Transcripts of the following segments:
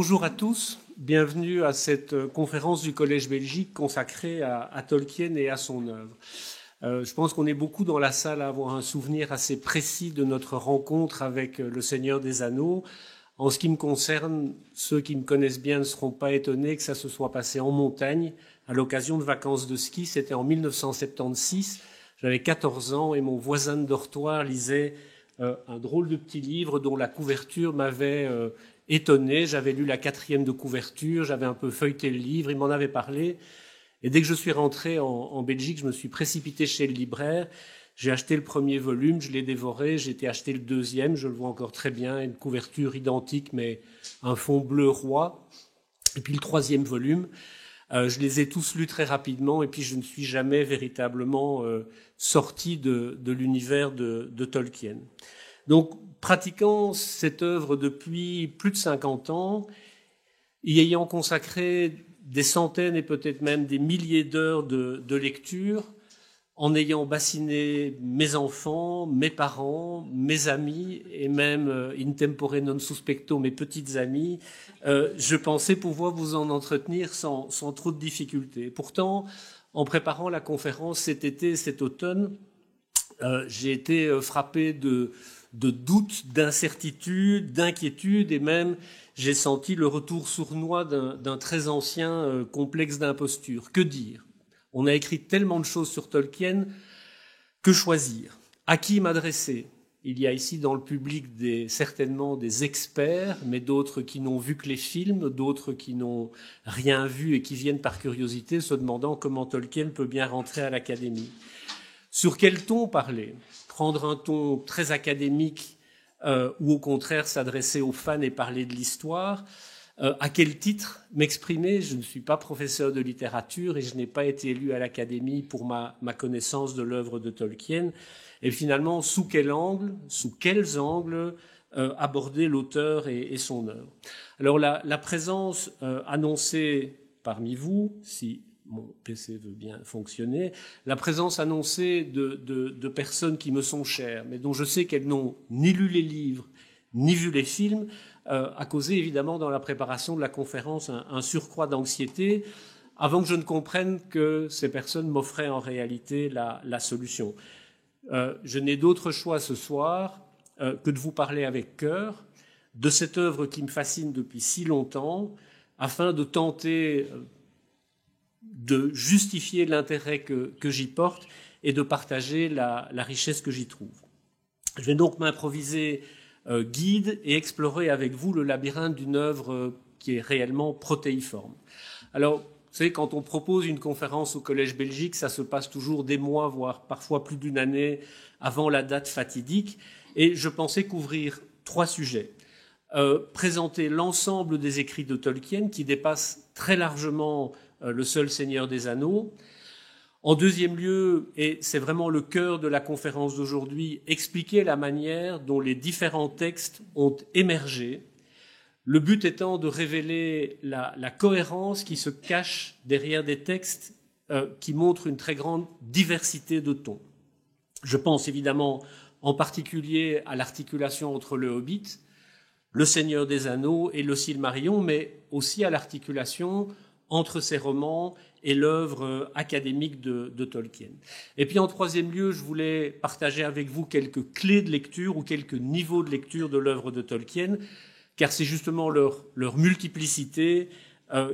Bonjour à tous, bienvenue à cette conférence du Collège Belgique consacrée à Tolkien et à son œuvre. Je pense qu'on est beaucoup dans la salle à avoir un souvenir assez précis de notre rencontre avec Le Seigneur des Anneaux. En ce qui me concerne, ceux qui me connaissent bien ne seront pas étonnés que ça se soit passé en montagne à l'occasion de vacances de ski. C'était en 1976, j'avais 14 ans et mon voisin de dortoir lisait un drôle de petit livre dont la couverture m'avait étonné. J'avais lu la 4e de couverture, j'avais un peu feuilleté le livre, il m'en avait parlé. Et dès que je suis rentré en Belgique, je me suis précipité chez le libraire. J'ai acheté le premier volume, je l'ai dévoré, j'ai été acheter le deuxième, je le vois encore très bien, une couverture identique, mais un fond bleu roi. Et puis le troisième volume, je les ai tous lus très rapidement, et puis je ne suis jamais véritablement sorti de l'univers de Tolkien. Donc, pratiquant cette œuvre depuis plus de 50 ans, y ayant consacré des centaines et peut-être même des milliers d'heures de lecture, en ayant bassiné mes enfants, mes parents, mes amis et même in tempore non suspecto, mes petites amies, je pensais pouvoir vous en entretenir sans trop de difficultés. Pourtant, en préparant la conférence cet été, cet automne, j'ai été frappé de doutes, d'incertitudes, d'inquiétudes et même j'ai senti le retour sournois d'un très ancien complexe d'imposture. Que dire ? On a écrit tellement de choses sur Tolkien, que choisir ? À qui m'adresser ? Il y a ici dans le public certainement des experts, mais d'autres qui n'ont vu que les films, d'autres qui n'ont rien vu et qui viennent par curiosité se demandant comment Tolkien peut bien rentrer à l'Académie. Sur quel ton parler ? Prendre un ton très académique ou au contraire s'adresser aux fans et parler de l'histoire ? À quel titre m'exprimer ? Je ne suis pas professeur de littérature et je n'ai pas été élu à l'Académie pour ma connaissance de l'œuvre de Tolkien. Et finalement, sous quels angles aborder l'auteur et son œuvre ? Alors la présence annoncée parmi vous, si mon PC veut bien fonctionner, la présence annoncée de personnes qui me sont chères, mais dont je sais qu'elles n'ont ni lu les livres, ni vu les films, a causé évidemment dans la préparation de la conférence un surcroît d'anxiété, avant que je ne comprenne que ces personnes m'offraient en réalité la solution. Je n'ai d'autre choix ce soir que de vous parler avec cœur de cette œuvre qui me fascine depuis si longtemps, afin de tenter de justifier l'intérêt que j'y porte et de partager la richesse que j'y trouve. Je vais donc m'improviser guide et explorer avec vous le labyrinthe d'une œuvre qui est réellement protéiforme. Alors, vous savez, quand on propose une conférence au Collège Belgique, ça se passe toujours des mois, voire parfois plus d'une année avant la date fatidique, et je pensais couvrir 3 sujets. Présenter l'ensemble des écrits de Tolkien, qui dépassent très largement le seul Seigneur des Anneaux. En deuxième lieu, et c'est vraiment le cœur de la conférence d'aujourd'hui, expliquer la manière dont les différents textes ont émergé, le but étant de révéler la cohérence qui se cache derrière des textes qui montrent une très grande diversité de tons. Je pense évidemment en particulier à l'articulation entre le Hobbit, le Seigneur des Anneaux et le Silmarillion, mais aussi à l'articulation entre ces romans et l'œuvre académique de Tolkien. Et puis en troisième lieu, je voulais partager avec vous quelques clés de lecture ou quelques niveaux de lecture de l'œuvre de Tolkien, car c'est justement leur multiplicité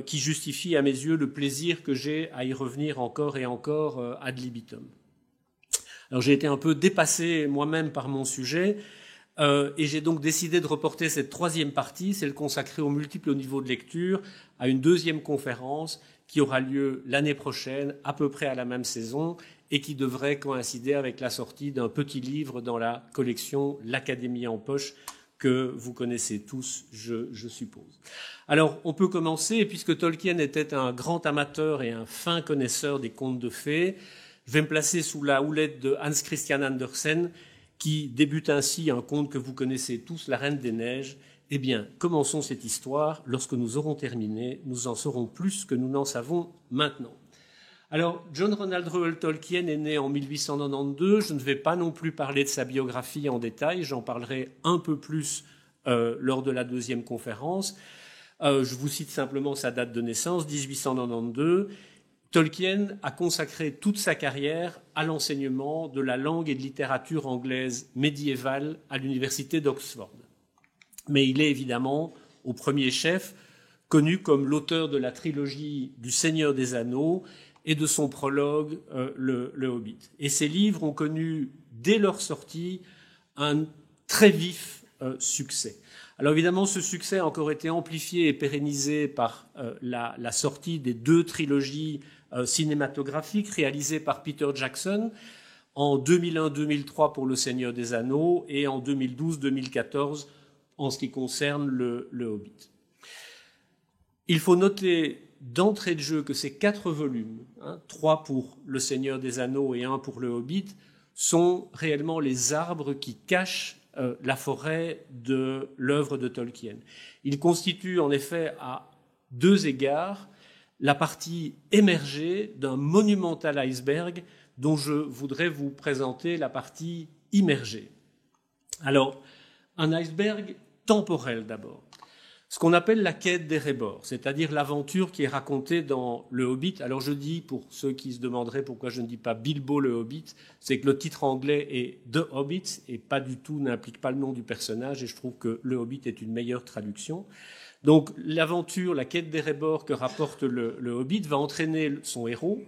qui justifie à mes yeux le plaisir que j'ai à y revenir encore et encore ad libitum. Alors j'ai été un peu dépassé moi-même par mon sujet, et j'ai donc décidé de reporter cette 3e partie, celle consacrée aux multiples niveaux de lecture, à une 2e conférence qui aura lieu l'année prochaine, à peu près à la même saison, et qui devrait coïncider avec la sortie d'un petit livre dans la collection L'Académie en poche, que vous connaissez tous, je suppose. Alors, on peut commencer, et puisque Tolkien était un grand amateur et un fin connaisseur des contes de fées, je vais me placer sous la houlette de Hans Christian Andersen, qui débute ainsi un conte que vous connaissez tous, La Reine des Neiges. Eh bien, commençons cette histoire. Lorsque nous aurons terminé, nous en saurons plus que nous n'en savons maintenant. Alors, John Ronald Reuel Tolkien est né en 1892. Je ne vais pas non plus parler de sa biographie en détail. J'en parlerai un peu plus lors de la 2e conférence. Je vous cite simplement sa date de naissance, 1892. Tolkien a consacré toute sa carrière à l'enseignement de la langue et de littérature anglaise médiévale à l'université d'Oxford. Mais il est évidemment, au premier chef, connu comme l'auteur de la trilogie du Seigneur des Anneaux et de son prologue, le Hobbit. Et ces livres ont connu, dès leur sortie, un très vif succès. Alors évidemment, ce succès a encore été amplifié et pérennisé par la sortie des 2 trilogies cinématographiques réalisées par Peter Jackson en 2001-2003 pour Le Seigneur des Anneaux et en 2012-2014 en ce qui concerne le Hobbit. Il faut noter d'entrée de jeu que ces 4 volumes, 3 pour Le Seigneur des Anneaux et 1 pour le Hobbit, sont réellement les arbres qui cachent la forêt de l'œuvre de Tolkien. Ils constituent en effet à 2 égards la partie émergée d'un monumental iceberg dont je voudrais vous présenter la partie immergée. Alors, un iceberg temporel d'abord. Ce qu'on appelle la quête d'Erebor, c'est-à-dire l'aventure qui est racontée dans le Hobbit. Alors je dis, pour ceux qui se demanderaient pourquoi je ne dis pas Bilbo le Hobbit, c'est que le titre anglais est The Hobbit et pas du tout, n'implique pas le nom du personnage, et je trouve que le Hobbit est une meilleure traduction. Donc l'aventure, la quête d'Erebor que rapporte le Hobbit va entraîner son héros,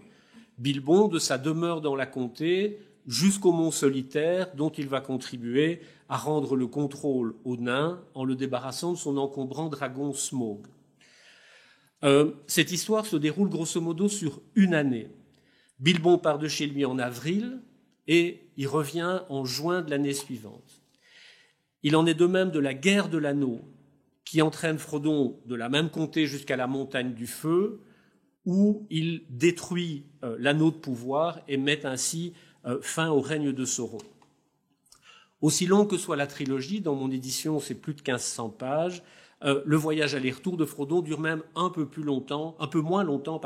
Bilbo, de sa demeure dans la comté jusqu'au mont solitaire dont il va contribuer à rendre le contrôle aux nains en le débarrassant de son encombrant dragon Smaug. Cette histoire se déroule grosso modo sur une année. Bilbo part de chez lui en avril et il revient en juin de l'année suivante. Il en est de même de la guerre de l'anneau qui entraîne Frodon de la même comté jusqu'à la montagne du feu où il détruit l'anneau de pouvoir et met ainsi fin au règne de Sauron. Aussi long que soit la trilogie, dans mon édition c'est plus de 1500 pages, le voyage aller-retour de Frodon dure même un peu moins longtemps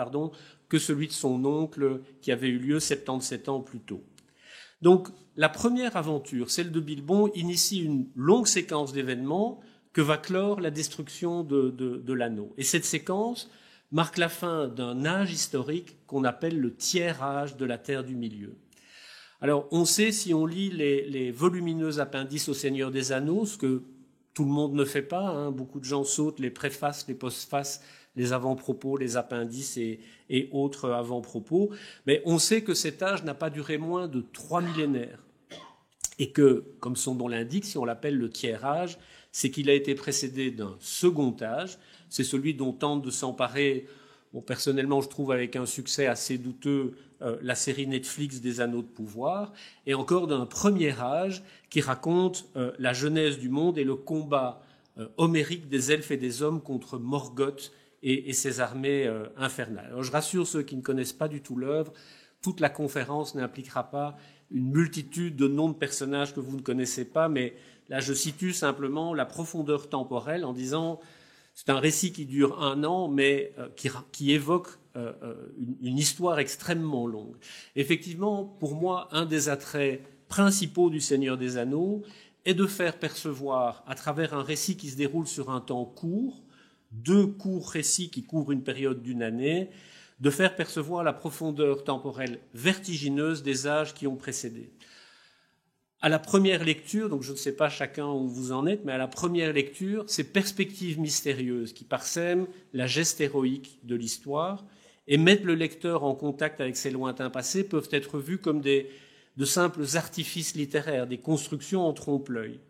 que celui de son oncle qui avait eu lieu 77 ans plus tôt. Donc la première aventure, celle de Bilbo, initie une longue séquence d'événements que va clore la destruction de l'anneau. Et cette séquence marque la fin d'un âge historique qu'on appelle le tiers âge de la Terre du Milieu. Alors, on sait, si on lit les volumineux appendices au Seigneur des Anneaux, ce que tout le monde ne fait pas, beaucoup de gens sautent les préfaces, les postfaces, les avant-propos, les appendices et autres avant-propos, mais on sait que cet âge n'a pas duré moins de 3 millénaires. Et que, comme son nom l'indique, si on l'appelle le tiers âge, c'est qu'il a été précédé d'un second âge, c'est celui dont tente de s'emparer, personnellement je trouve avec un succès assez douteux, la série Netflix des Anneaux de pouvoir, et encore d'un premier âge qui raconte la genèse du monde et le combat homérique des elfes et des hommes contre Morgoth et ses armées infernales. Alors je rassure ceux qui ne connaissent pas du tout l'œuvre, toute la conférence n'impliquera pas une multitude de noms de personnages que vous ne connaissez pas, mais là je situe simplement la profondeur temporelle en disant c'est un récit qui dure 1 an, mais qui évoque une histoire extrêmement longue. Effectivement, pour moi, un des attraits principaux du Seigneur des Anneaux est de faire percevoir, à travers un récit qui se déroule sur un temps court, 2 courts récits qui couvrent une période d'1 année, de faire percevoir la profondeur temporelle vertigineuse des âges qui ont précédé. À la première lecture, donc je ne sais pas chacun où vous en êtes, mais à la première lecture, ces perspectives mystérieuses qui parsèment la geste héroïque de l'histoire et mettent le lecteur en contact avec ses lointains passés peuvent être vues comme de simples artifices littéraires, des constructions en trompe-l'œil.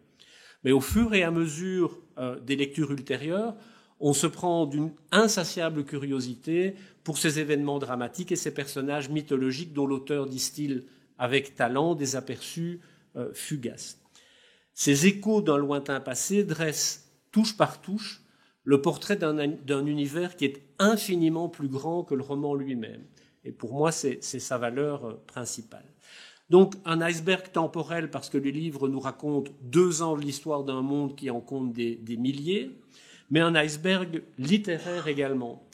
Mais au fur et à mesure des lectures ultérieures, on se prend d'une insatiable curiosité pour ces événements dramatiques et ces personnages mythologiques dont l'auteur distille avec talent des aperçus fugaces. Ces échos d'un lointain passé dressent, touche par touche, le portrait d'un univers qui est infiniment plus grand que le roman lui-même. Et pour moi, c'est sa valeur principale. Donc, un iceberg temporel parce que les livres nous racontent 2 ans de l'histoire d'un monde qui en compte des milliers, mais un iceberg littéraire également.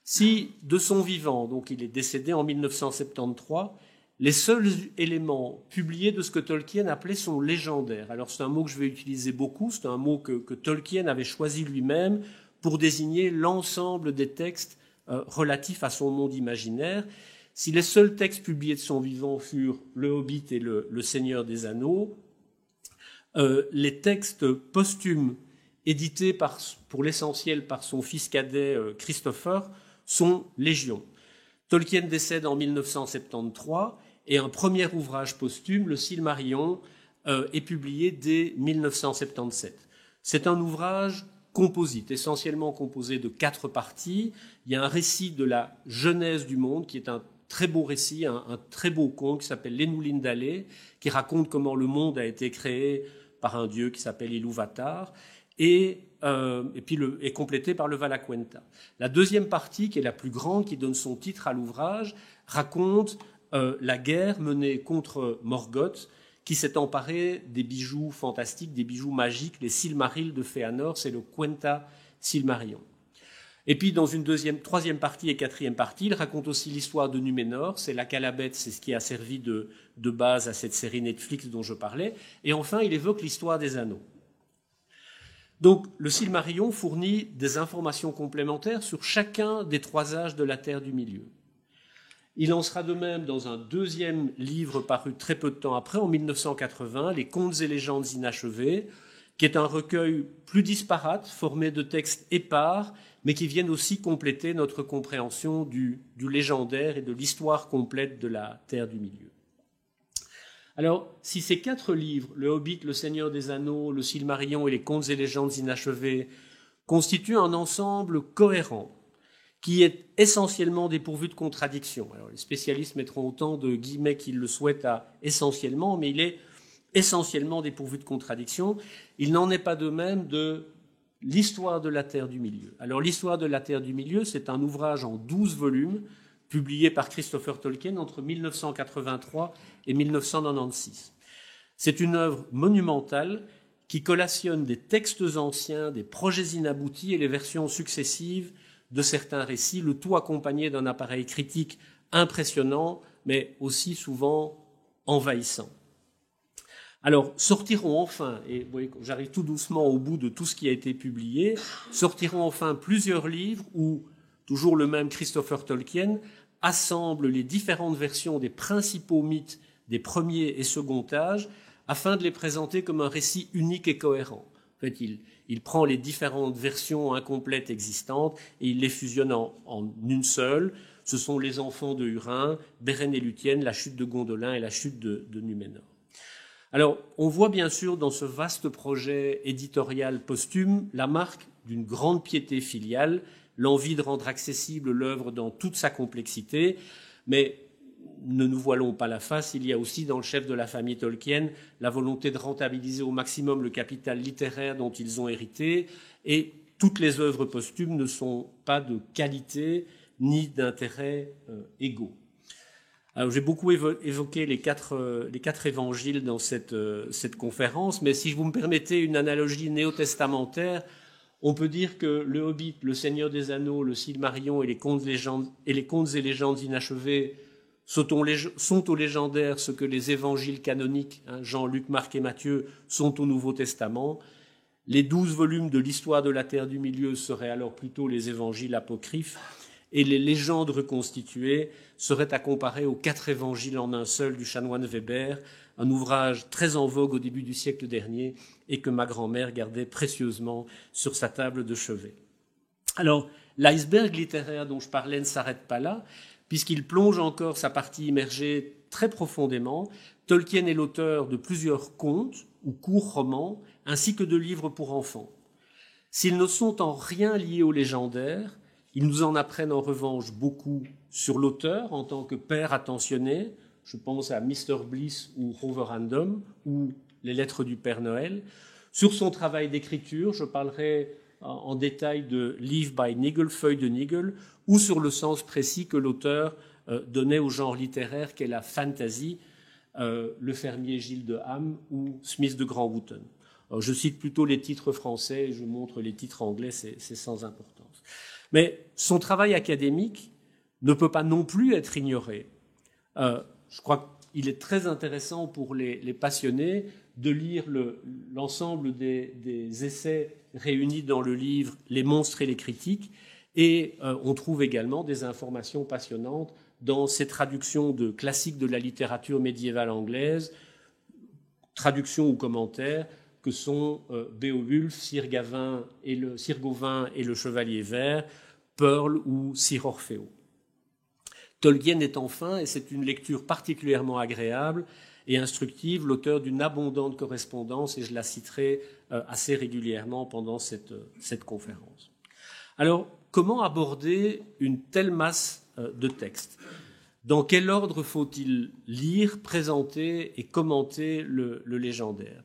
Si, de son vivant, donc il est décédé en 1973, les seuls éléments publiés de ce que Tolkien appelait son légendaire. Alors c'est un mot que je vais utiliser beaucoup, c'est un mot que Tolkien avait choisi lui-même pour désigner l'ensemble des textes relatifs à son monde imaginaire. Si les seuls textes publiés de son vivant furent Le Hobbit et le Seigneur des Anneaux, les textes posthumes édités pour l'essentiel par son fils cadet Christopher sont légion. Tolkien décède en 1973 et un premier ouvrage posthume, le Silmarillion, est publié dès 1977. C'est un ouvrage composite, essentiellement composé de 4 parties. Il y a un récit de la genèse du monde, qui est un très beau récit, un très beau conte qui s'appelle l'Enulindalë, qui raconte comment le monde a été créé par un dieu qui s'appelle Ilúvatar, et puis est complété par le Valaquenta. La deuxième partie, qui est la plus grande, qui donne son titre à l'ouvrage, raconte la guerre menée contre Morgoth, qui s'est emparé des bijoux fantastiques, des bijoux magiques, les Silmarils de Fëanor, c'est le Quenta Silmarillion. Et puis dans une troisième partie et quatrième partie, il raconte aussi l'histoire de Numénor, c'est la Calabette, c'est ce qui a servi de base à cette série Netflix dont je parlais, et enfin il évoque l'histoire des anneaux. Donc le Silmarillion fournit des informations complémentaires sur chacun des 3 âges de la Terre du Milieu. Il en sera de même dans un deuxième livre paru très peu de temps après, en 1980, Les Contes et légendes inachevés, qui est un recueil plus disparate, formé de textes épars, mais qui viennent aussi compléter notre compréhension du légendaire et de l'histoire complète de la Terre du Milieu. Alors, si ces 4 livres, Le Hobbit, Le Seigneur des Anneaux, Le Silmarillion et Les Contes et légendes inachevés, constituent un ensemble cohérent, qui est essentiellement dépourvu de contradictions. Alors, les spécialistes mettront autant de guillemets qu'ils le souhaitent à essentiellement, mais il est essentiellement dépourvu de contradictions. Il n'en est pas de même de l'histoire de la Terre du Milieu. Alors, l'histoire de la Terre du Milieu, c'est un ouvrage en 12 volumes, publié par Christopher Tolkien entre 1983 et 1996. C'est une œuvre monumentale qui collationne des textes anciens, des projets inaboutis et les versions successives de certains récits, le tout accompagné d'un appareil critique impressionnant, mais aussi souvent envahissant. Alors, sortiront enfin, et vous voyez, j'arrive tout doucement au bout de tout ce qui a été publié, sortiront enfin plusieurs livres où, toujours le même Christopher Tolkien, assemble les différentes versions des principaux mythes des premiers et second âges afin de les présenter comme un récit unique et cohérent. En fait, il prend les différentes versions incomplètes existantes et il les fusionne en une seule. Ce sont les enfants de Húrin, Beren et Lúthien, la chute de Gondolin et la chute de Numénor. Alors, on voit bien sûr dans ce vaste projet éditorial posthume la marque d'une grande piété filiale, l'envie de rendre accessible l'œuvre dans toute sa complexité, mais ne nous voilons pas la face, il y a aussi dans le chef de la famille Tolkien la volonté de rentabiliser au maximum le capital littéraire dont ils ont hérité, et toutes les œuvres posthumes ne sont pas de qualité ni d'intérêt égaux. Alors, j'ai beaucoup évoqué les quatre évangiles dans cette conférence, mais si vous me permettez une analogie néo-testamentaire, on peut dire que le Hobbit, le Seigneur des Anneaux, le Silmarillion et les contes et légendes inachevés sont au légendaire ce que les évangiles canoniques, Jean, Luc, Marc et Matthieu, sont au Nouveau Testament. Les 12 volumes de l'histoire de la Terre du Milieu seraient alors plutôt les évangiles apocryphes, et les légendes reconstituées seraient à comparer aux 4 évangiles en un seul du chanoine Weber, un ouvrage très en vogue au début du siècle dernier et que ma grand-mère gardait précieusement sur sa table de chevet. Alors, l'iceberg littéraire dont je parlais ne s'arrête pas là, puisqu'il plonge encore sa partie immergée très profondément. Tolkien est l'auteur de plusieurs contes ou courts romans, ainsi que de livres pour enfants. S'ils ne sont en rien liés au légendaire, ils nous en apprennent en revanche beaucoup sur l'auteur en tant que père attentionné. Je pense à Mr. Bliss ou Roverandom ou les lettres du Père Noël. Sur son travail d'écriture, je parlerai en détail de Leaf by Niggle, Feuille de Niggle, ou sur le sens précis que l'auteur donnait au genre littéraire qu'est la fantasy, Le fermier Gilles de Ham ou Smith de Grand Wotton. Je cite plutôt les titres français et je montre les titres anglais, c'est sans importance. Mais son travail académique ne peut pas non plus être ignoré. Je crois qu'il est très intéressant pour les passionnés de lire l'ensemble des essais réunis dans le livre Les monstres et les critiques, et on trouve également des informations passionnantes dans ces traductions de classiques de la littérature médiévale anglaise, traductions ou commentaires que sont Beowulf, Sir Gawain et le Chevalier Vert, Pearl ou Sir Orfeo. Tolkien est enfin, et c'est une lecture particulièrement agréable et instructive, l'auteur d'une abondante correspondance, et je la citerai assez régulièrement pendant cette conférence. Alors, comment aborder une telle masse de textes ? Dans quel ordre faut-il lire, présenter et commenter le légendaire ?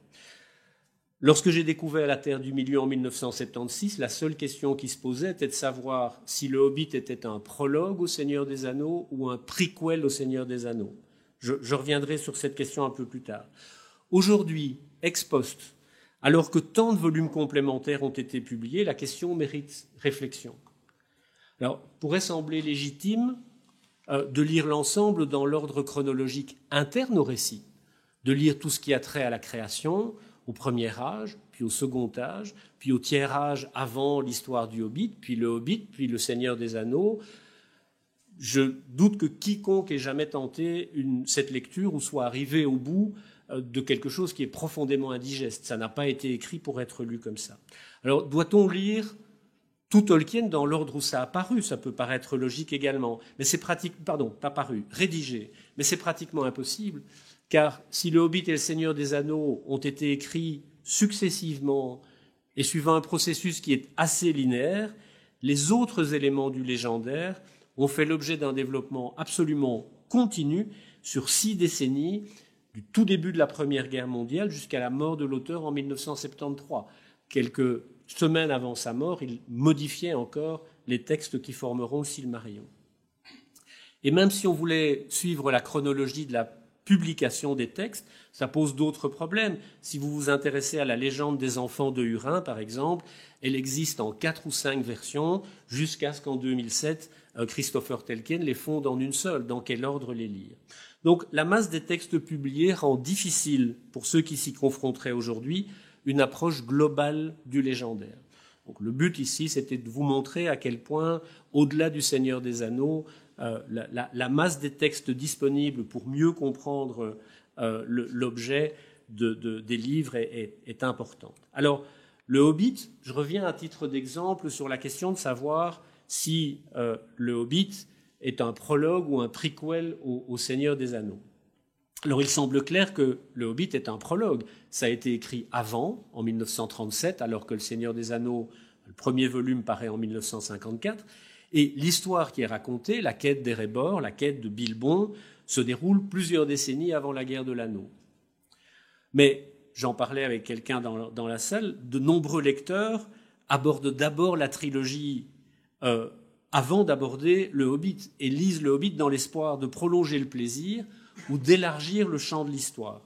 Lorsque j'ai découvert La Terre du Milieu en 1976, la seule question qui se posait était de savoir si le Hobbit était un prologue au Seigneur des Anneaux ou un prequel au Seigneur des Anneaux. Je reviendrai sur cette question un peu plus tard. Aujourd'hui, ex post, alors que tant de volumes complémentaires ont été publiés, la question mérite réflexion. Alors, pourrait sembler légitime de lire l'ensemble dans l'ordre chronologique interne au récit, de lire tout ce qui a trait à la création, au premier âge, puis au second âge, puis au tiers âge avant l'histoire du Hobbit, puis le Hobbit, puis le Seigneur des Anneaux. Je doute que quiconque ait jamais tenté cette lecture ou soit arrivé au bout de quelque chose qui est profondément indigeste. Ça n'a pas été écrit pour être lu comme ça. Alors, doit-on lire tout Tolkien dans l'ordre où ça a paru? Ça peut paraître logique également, mais c'est rédigé, mais c'est pratiquement impossible. Car si le Hobbit et le Seigneur des Anneaux ont été écrits successivement et suivant un processus qui est assez linéaire, les autres éléments du légendaire ont fait l'objet d'un développement absolument continu sur 6 décennies, du tout début de la Première Guerre mondiale jusqu'à la mort de l'auteur en 1973. Quelques semaines avant sa mort, il modifiait encore les textes qui formeront le Silmarillion. Et même si on voulait suivre la chronologie de la publication des textes, ça pose d'autres problèmes. Si vous vous intéressez à la légende des enfants de Hurin, par exemple, elle existe en 4 ou 5 versions, jusqu'à ce qu'en 2007, Christopher Tolkien les fonde en une seule. Dans quel ordre les lire? Donc la masse des textes publiés rend difficile, pour ceux qui s'y confronteraient aujourd'hui, une approche globale du légendaire. Donc le but ici, c'était de vous montrer à quel point, au-delà du Seigneur des Anneaux, la masse des textes disponibles pour mieux comprendre l'objet des livres est importante. Alors, le Hobbit, je reviens à titre d'exemple sur la question de savoir si le Hobbit est un prologue ou un prequel au Seigneur des Anneaux. Alors, il semble clair que le Hobbit est un prologue. Ça a été écrit avant, en 1937, alors que le Seigneur des Anneaux, le premier volume, paraît en 1954. Et l'histoire qui est racontée, la quête d'Erebor, la quête de Bilbon, se déroule plusieurs décennies avant la guerre de l'Anneau. Mais, j'en parlais avec quelqu'un dans la salle, de nombreux lecteurs abordent d'abord la trilogie avant d'aborder le Hobbit, et lisent le Hobbit dans l'espoir de prolonger le plaisir ou d'élargir le champ de l'histoire.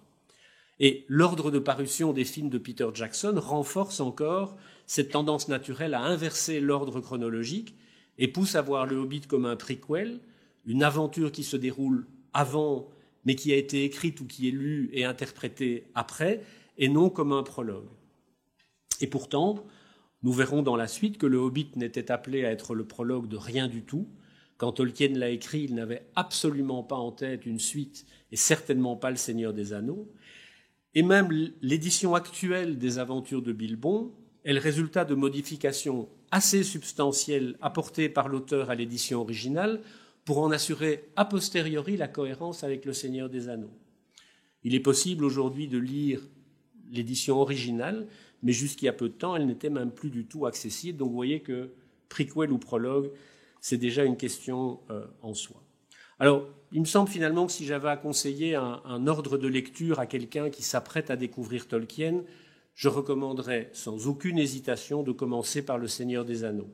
Et l'ordre de parution des films de Peter Jackson renforce encore cette tendance naturelle à inverser l'ordre chronologique et pousse à voir le Hobbit comme un prequel, une aventure qui se déroule avant, mais qui a été écrite ou qui est lue et interprétée après, et non comme un prologue. Et pourtant, nous verrons dans la suite que le Hobbit n'était appelé à être le prologue de rien du tout. Quand Tolkien l'a écrit, il n'avait absolument pas en tête une suite, et certainement pas le Seigneur des Anneaux. Et même l'édition actuelle des Aventures de Bilbon est le résultat de modifications assez substantielles apportées par l'auteur à l'édition originale pour en assurer a posteriori la cohérence avec le Seigneur des Anneaux. Il est possible aujourd'hui de lire l'édition originale, mais jusqu'il y a peu de temps, elle n'était même plus du tout accessible. Donc vous voyez que prequel ou prologue, c'est déjà une question en soi. Alors, il me semble finalement que si j'avais à conseiller un ordre de lecture à quelqu'un qui s'apprête à découvrir Tolkien, je recommanderais sans aucune hésitation de commencer par le Seigneur des Anneaux,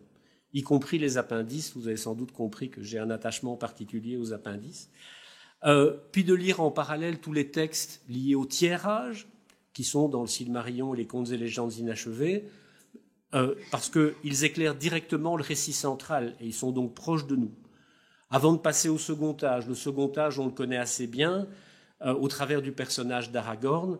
y compris les appendices. Vous avez sans doute compris que j'ai un attachement particulier aux appendices. Puis de lire en parallèle tous les textes liés au tiers âge, qui sont dans le Silmarillion et les contes et légendes inachevés, parce qu'ils éclairent directement le récit central et ils sont donc proches de nous. Avant de passer au second âge, le second âge, on le connaît assez bien, au travers du personnage d'Aragorn,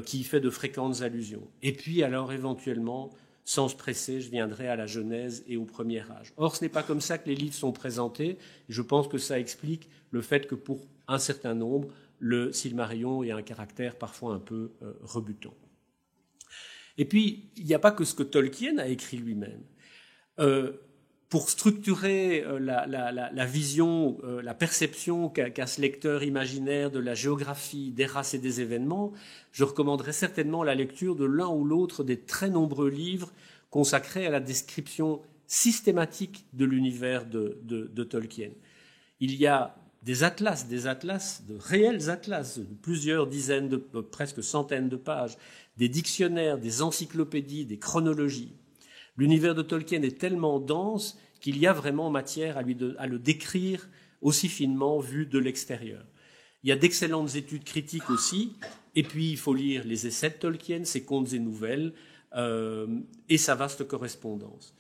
qui y fait de fréquentes allusions. Et puis alors éventuellement sans se presser, je viendrai à la Genèse et au premier âge. Or, ce n'est pas comme ça que les livres sont présentés. Je pense que ça explique le fait que pour un certain nombre, le Silmarillion ait un caractère parfois un peu rebutant. Et puis, il n'y a pas que ce que Tolkien a écrit lui-même. Pour structurer la vision, la perception qu'a ce lecteur imaginaire de la géographie, des races et des événements, je recommanderais certainement la lecture de l'un ou l'autre des très nombreux livres consacrés à la description systématique de l'univers de Tolkien. Il y a des atlas, de réels atlas, de plusieurs dizaines, presque centaines de pages, des dictionnaires, des encyclopédies, des chronologies. L'univers de Tolkien est tellement dense qu'il y a vraiment matière à le décrire aussi finement vu de l'extérieur. Il y a d'excellentes études critiques aussi, et puis il faut lire les essais de Tolkien, ses contes et nouvelles, et sa vaste correspondance.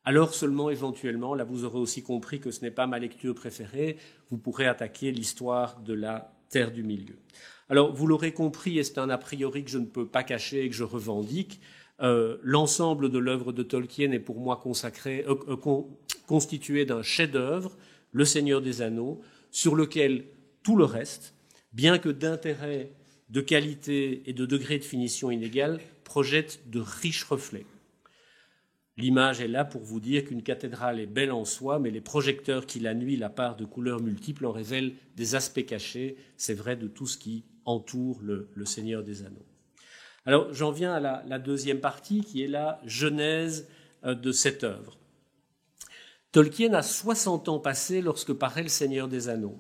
Alors seulement, éventuellement, là vous aurez aussi compris que ce n'est pas ma lecture préférée, vous pourrez attaquer l'histoire de la Terre du Milieu. Alors, vous l'aurez compris, et c'est un a priori que je ne peux pas cacher et que je revendique, l'ensemble de l'œuvre de Tolkien est pour moi constitué d'un chef-d'œuvre, Le Seigneur des Anneaux, sur lequel tout le reste, bien que d'intérêt, de qualité et de degré de finition inégal, projette de riches reflets. L'image est là pour vous dire qu'une cathédrale est belle en soi, mais les projecteurs qui la nuisent, la part de couleurs multiples, en révèlent des aspects cachés. C'est vrai de tout ce qui entoure le Seigneur des Anneaux. Alors, j'en viens à la deuxième partie, qui est la genèse de cette œuvre. Tolkien a 60 ans passés lorsque paraît Le Seigneur des Anneaux.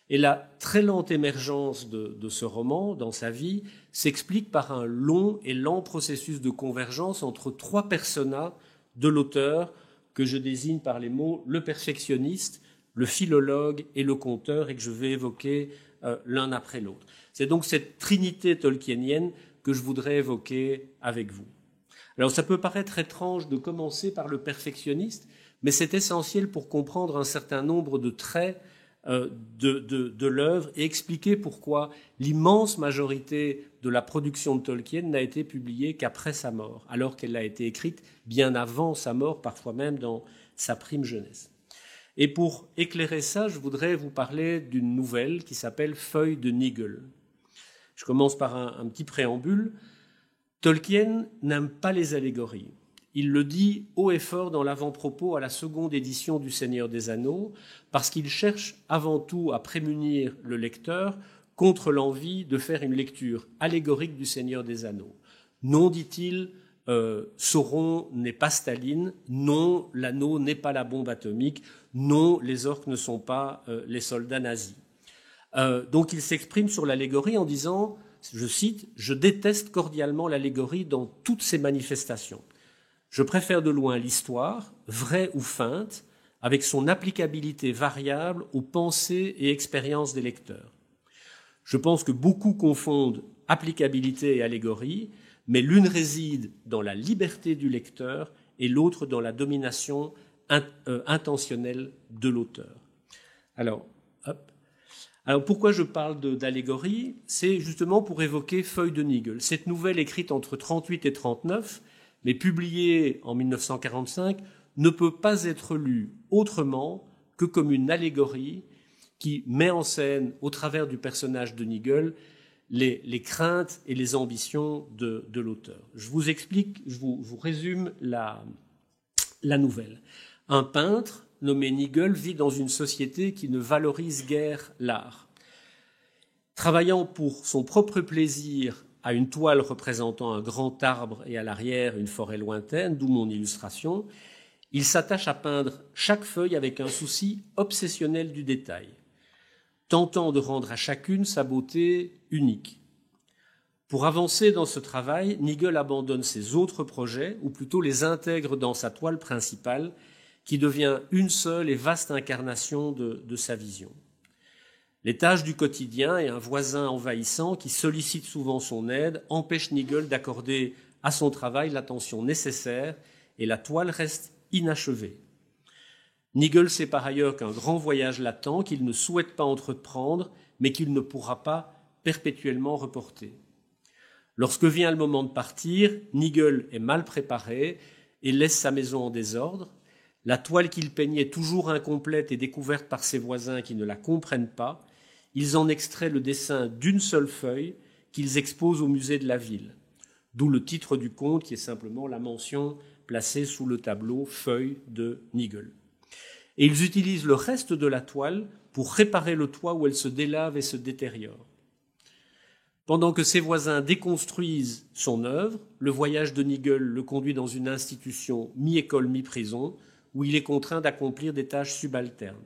Et la très lente émergence de ce roman dans sa vie s'explique par un long et lent processus de convergence entre trois personas de l'auteur que je désigne par les mots le perfectionniste, le philologue et le conteur, et que je vais évoquer l'un après l'autre. C'est donc cette trinité tolkienienne que je voudrais évoquer avec vous. Alors ça peut paraître étrange de commencer par le perfectionniste, mais c'est essentiel pour comprendre un certain nombre de traits de l'œuvre et expliquer pourquoi l'immense majorité de la production de Tolkien n'a été publiée qu'après sa mort, alors qu'elle a été écrite bien avant sa mort, parfois même dans sa prime jeunesse. Et pour éclairer ça, je voudrais vous parler d'une nouvelle qui s'appelle Feuilles de Nigel. Je commence par un petit préambule. Tolkien n'aime pas les allégories. Il le dit haut et fort dans l'avant-propos à la seconde édition du Seigneur des Anneaux, parce qu'il cherche avant tout à prémunir le lecteur contre l'envie de faire une lecture allégorique du Seigneur des Anneaux. Non, dit-il, Sauron n'est pas Staline, non, l'anneau n'est pas la bombe atomique, non, les orques ne sont pas les soldats nazis. Donc il s'exprime sur l'allégorie en disant, je cite, « Je déteste cordialement l'allégorie dans toutes ses manifestations. Je préfère de loin l'histoire, vraie ou feinte, avec son applicabilité variable aux pensées et expériences des lecteurs. Je pense que beaucoup confondent applicabilité et allégorie, mais l'une réside dans la liberté du lecteur et l'autre dans la domination intentionnelle de l'auteur. » Alors, pourquoi je parle d'allégorie ? C'est justement pour évoquer Feuilles de Nigel. Cette nouvelle écrite entre 38 et 39, mais publiée en 1945, ne peut pas être lue autrement que comme une allégorie qui met en scène, au travers du personnage de Nigel, les craintes et les ambitions de l'auteur. Je vous explique, je vous résume la nouvelle. Un peintre nommé Nigel vit dans une société qui ne valorise guère l'art. Travaillant pour son propre plaisir à une toile représentant un grand arbre et à l'arrière une forêt lointaine, d'où mon illustration, il s'attache à peindre chaque feuille avec un souci obsessionnel du détail, tentant de rendre à chacune sa beauté unique. Pour avancer dans ce travail, Nigel abandonne ses autres projets, ou plutôt les intègre dans sa toile principale, qui devient une seule et vaste incarnation de sa vision. Les tâches du quotidien et un voisin envahissant qui sollicite souvent son aide empêchent Nigel d'accorder à son travail l'attention nécessaire et la toile reste inachevée. Nigel sait par ailleurs qu'un grand voyage l'attend qu'il ne souhaite pas entreprendre, mais qu'il ne pourra pas perpétuellement reporter. Lorsque vient le moment de partir, Nigel est mal préparé et laisse sa maison en désordre. La toile qu'il peignait toujours incomplète est découverte par ses voisins qui ne la comprennent pas. Ils en extraient le dessin d'une seule feuille qu'ils exposent au musée de la ville. D'où le titre du conte qui est simplement la mention placée sous le tableau « Feuille de Nigel ». Et ils utilisent le reste de la toile pour réparer le toit où elle se délave et se détériore. Pendant que ses voisins déconstruisent son œuvre, le voyage de Nigel le conduit dans une institution mi-école, mi-prison, où il est contraint d'accomplir des tâches subalternes.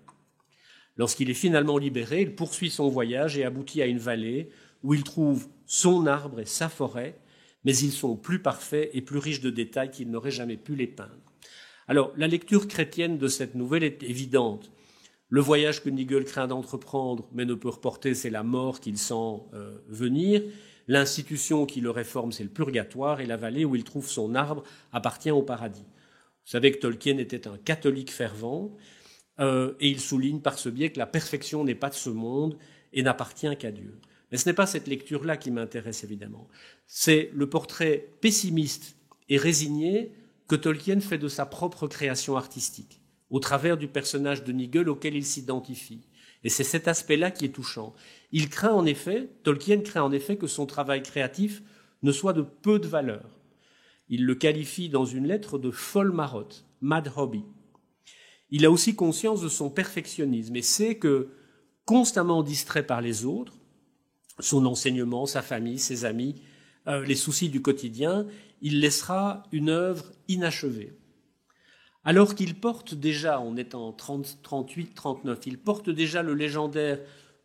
Lorsqu'il est finalement libéré, il poursuit son voyage et aboutit à une vallée où il trouve son arbre et sa forêt, mais ils sont plus parfaits et plus riches de détails qu'il n'aurait jamais pu les peindre. Alors, la lecture chrétienne de cette nouvelle est évidente. Le voyage que Nigel craint d'entreprendre, mais ne peut reporter, c'est la mort qu'il sent venir. L'institution qui le réforme, c'est le purgatoire, et la vallée où il trouve son arbre appartient au paradis. Vous savez que Tolkien était un catholique fervent, et il souligne par ce biais que la perfection n'est pas de ce monde et n'appartient qu'à Dieu. Mais ce n'est pas cette lecture-là qui m'intéresse évidemment. C'est le portrait pessimiste et résigné que Tolkien fait de sa propre création artistique, au travers du personnage de Nigel auquel il s'identifie. Et c'est cet aspect-là qui est touchant. Tolkien craint en effet que son travail créatif ne soit de peu de valeur. Il le qualifie dans une lettre de folle marotte, mad hobby. Il a aussi conscience de son perfectionnisme et sait que, constamment distrait par les autres, son enseignement, sa famille, ses amis, les soucis du quotidien, il laissera une œuvre inachevée. Alors qu'il porte déjà, on est en 38-39, il porte déjà le légendaire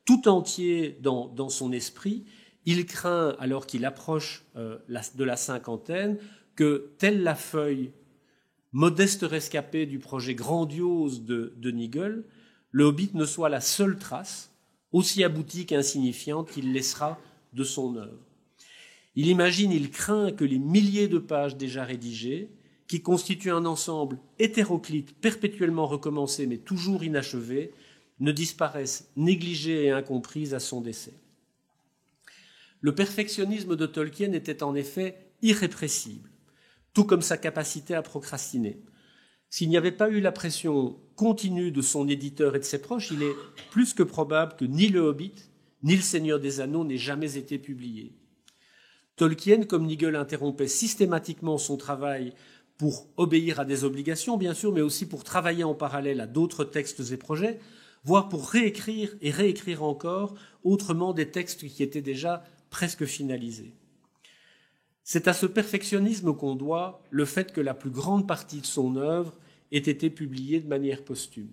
tout entier dans son esprit, il craint, alors qu'il approche de la cinquantaine, que, telle la feuille, modeste rescapée du projet grandiose de Nigel, le Hobbit ne soit la seule trace, aussi aboutie qu'insignifiante, qu'il laissera de son œuvre. Il craint que les milliers de pages déjà rédigées, qui constituent un ensemble hétéroclite, perpétuellement recommencé mais toujours inachevé, ne disparaissent négligées et incomprises à son décès. Le perfectionnisme de Tolkien était en effet irrépressible, tout comme sa capacité à procrastiner. S'il n'y avait pas eu la pression continue de son éditeur et de ses proches, il est plus que probable que ni le Hobbit, ni le Seigneur des Anneaux n'aient jamais été publiés. Tolkien, comme Nigel, interrompait systématiquement son travail pour obéir à des obligations, bien sûr, mais aussi pour travailler en parallèle à d'autres textes et projets, voire pour réécrire et réécrire encore autrement des textes qui étaient déjà presque finalisés. C'est à ce perfectionnisme qu'on doit le fait que la plus grande partie de son œuvre ait été publiée de manière posthume.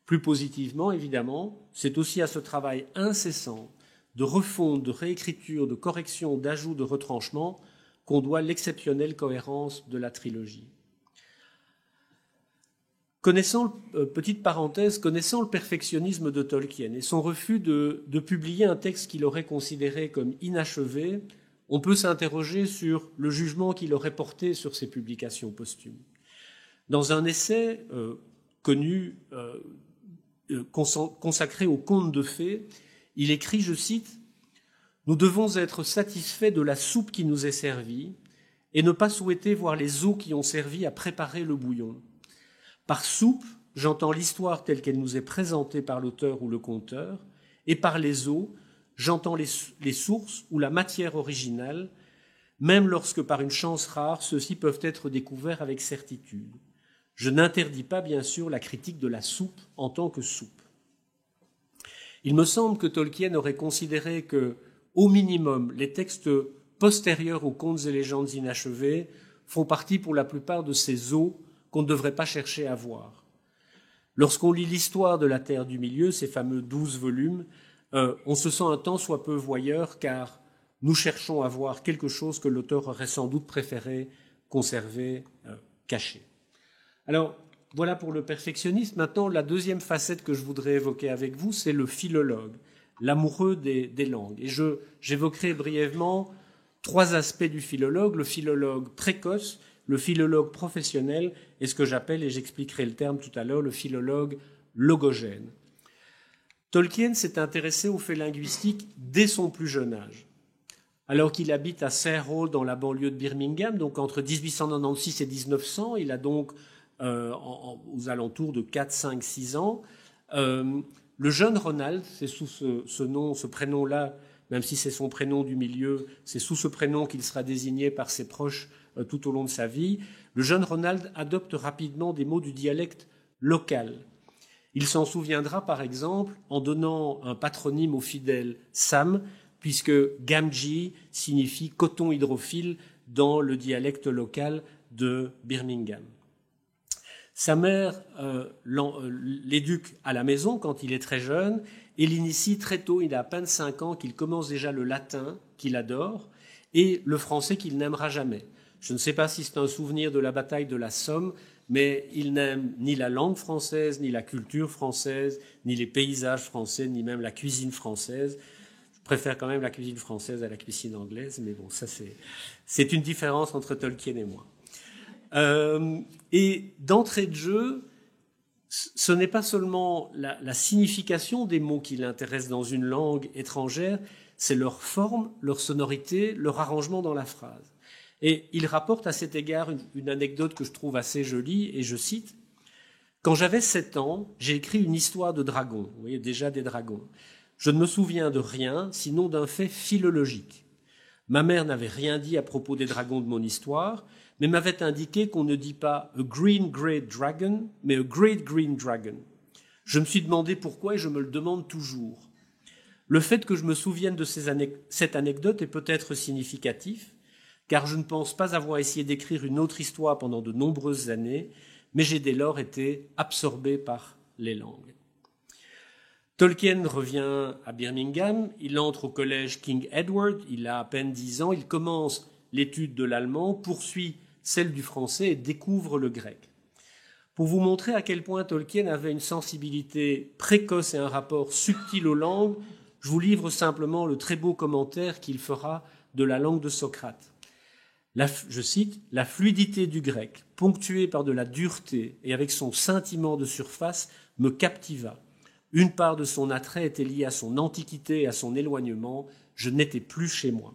Plus positivement, évidemment, c'est aussi à ce travail incessant de refonte, de réécriture, de correction, d'ajout, de retranchement qu'on doit l'exceptionnelle cohérence de la trilogie. Petite parenthèse, connaissant le perfectionnisme de Tolkien et son refus de publier un texte qu'il aurait considéré comme inachevé, on peut s'interroger sur le jugement qu'il aurait porté sur ses publications posthumes. Dans un essai connu, consacré aux contes de fées, il écrit, je cite, « Nous devons être satisfaits de la soupe qui nous est servie et ne pas souhaiter voir les os qui ont servi à préparer le bouillon. Par soupe, j'entends l'histoire telle qu'elle nous est présentée par l'auteur ou le conteur, et par les os, j'entends les sources ou la matière originale, même lorsque par une chance rare, ceux-ci peuvent être découverts avec certitude. Je n'interdis pas, bien sûr, la critique de la soupe en tant que soupe. » Il me semble que Tolkien aurait considéré que, au minimum, les textes postérieurs aux contes et légendes inachevés font partie pour la plupart de ces os qu'on ne devrait pas chercher à voir. Lorsqu'on lit l'histoire de la Terre du Milieu, ces fameux 12 volumes, on se sent un tant soit peu voyeur car nous cherchons à voir quelque chose que l'auteur aurait sans doute préféré conserver, caché. Alors, voilà pour le perfectionnisme. Maintenant, la deuxième facette que je voudrais évoquer avec vous, c'est le philologue, l'amoureux des langues. Et j'évoquerai brièvement 3 aspects du philologue, le philologue précoce, le philologue professionnel et ce que j'appelle, et j'expliquerai le terme tout à l'heure, le philologue logogène. Tolkien s'est intéressé aux faits linguistiques dès son plus jeune âge. alors qu'il habite à Sayre Hall dans la banlieue de Birmingham, donc entre 1896 et 1900, il a donc aux alentours de 4, 5, 6 ans. Le jeune Ronald, c'est sous ce nom, ce prénom-là, même si c'est son prénom du milieu, c'est sous ce prénom qu'il sera désigné par ses proches tout au long de sa vie. Le jeune Ronald adopte rapidement des mots du dialecte local. Il s'en souviendra par exemple en donnant un patronyme au fidèle Sam, puisque Gamgee signifie coton hydrophile dans le dialecte local de Birmingham. Sa mère l'éduque à la maison quand il est très jeune et l'initie très tôt, il a à peine 5 ans, qu'il commence déjà le latin, qu'il adore, et le français qu'il n'aimera jamais. Je ne sais pas si c'est un souvenir de la bataille de la Somme, mais il n'aime ni la langue française, ni la culture française, ni les paysages français, ni même la cuisine française. Je préfère quand même la cuisine française à la cuisine anglaise, mais bon, ça c'est une différence entre Tolkien et moi. Et d'entrée de jeu, ce n'est pas seulement la signification des mots qui l'intéressent dans une langue étrangère, c'est leur forme, leur sonorité, leur arrangement dans la phrase. Et il rapporte à cet égard une anecdote que je trouve assez jolie, et je cite « Quand j'avais 7 ans, j'ai écrit une histoire de dragons. » Vous voyez, déjà des dragons. « Je ne me souviens de rien, sinon d'un fait philologique. Ma mère n'avait rien dit à propos des dragons de mon histoire, mais m'avait indiqué qu'on ne dit pas « a green great dragon », mais « a great green dragon ». Je me suis demandé pourquoi et je me le demande toujours. Le fait que je me souvienne de cette anecdote est peut-être significatif, car je ne pense pas avoir essayé d'écrire une autre histoire pendant de nombreuses années, mais j'ai dès lors été absorbé par les langues. Tolkien revient à Birmingham, il entre au collège King Edward, il a à peine 10 ans, il commence l'étude de l'allemand, poursuit celle du français et découvre le grec. Pour vous montrer à quel point Tolkien avait une sensibilité précoce et un rapport subtil aux langues, je vous livre simplement le très beau commentaire qu'il fera de la langue de Socrate. Je cite, « La fluidité du grec, ponctuée par de la dureté et avec son scintillement de surface, me captiva. Une part de son attrait était liée à son antiquité et à son éloignement. Je n'étais plus chez moi. »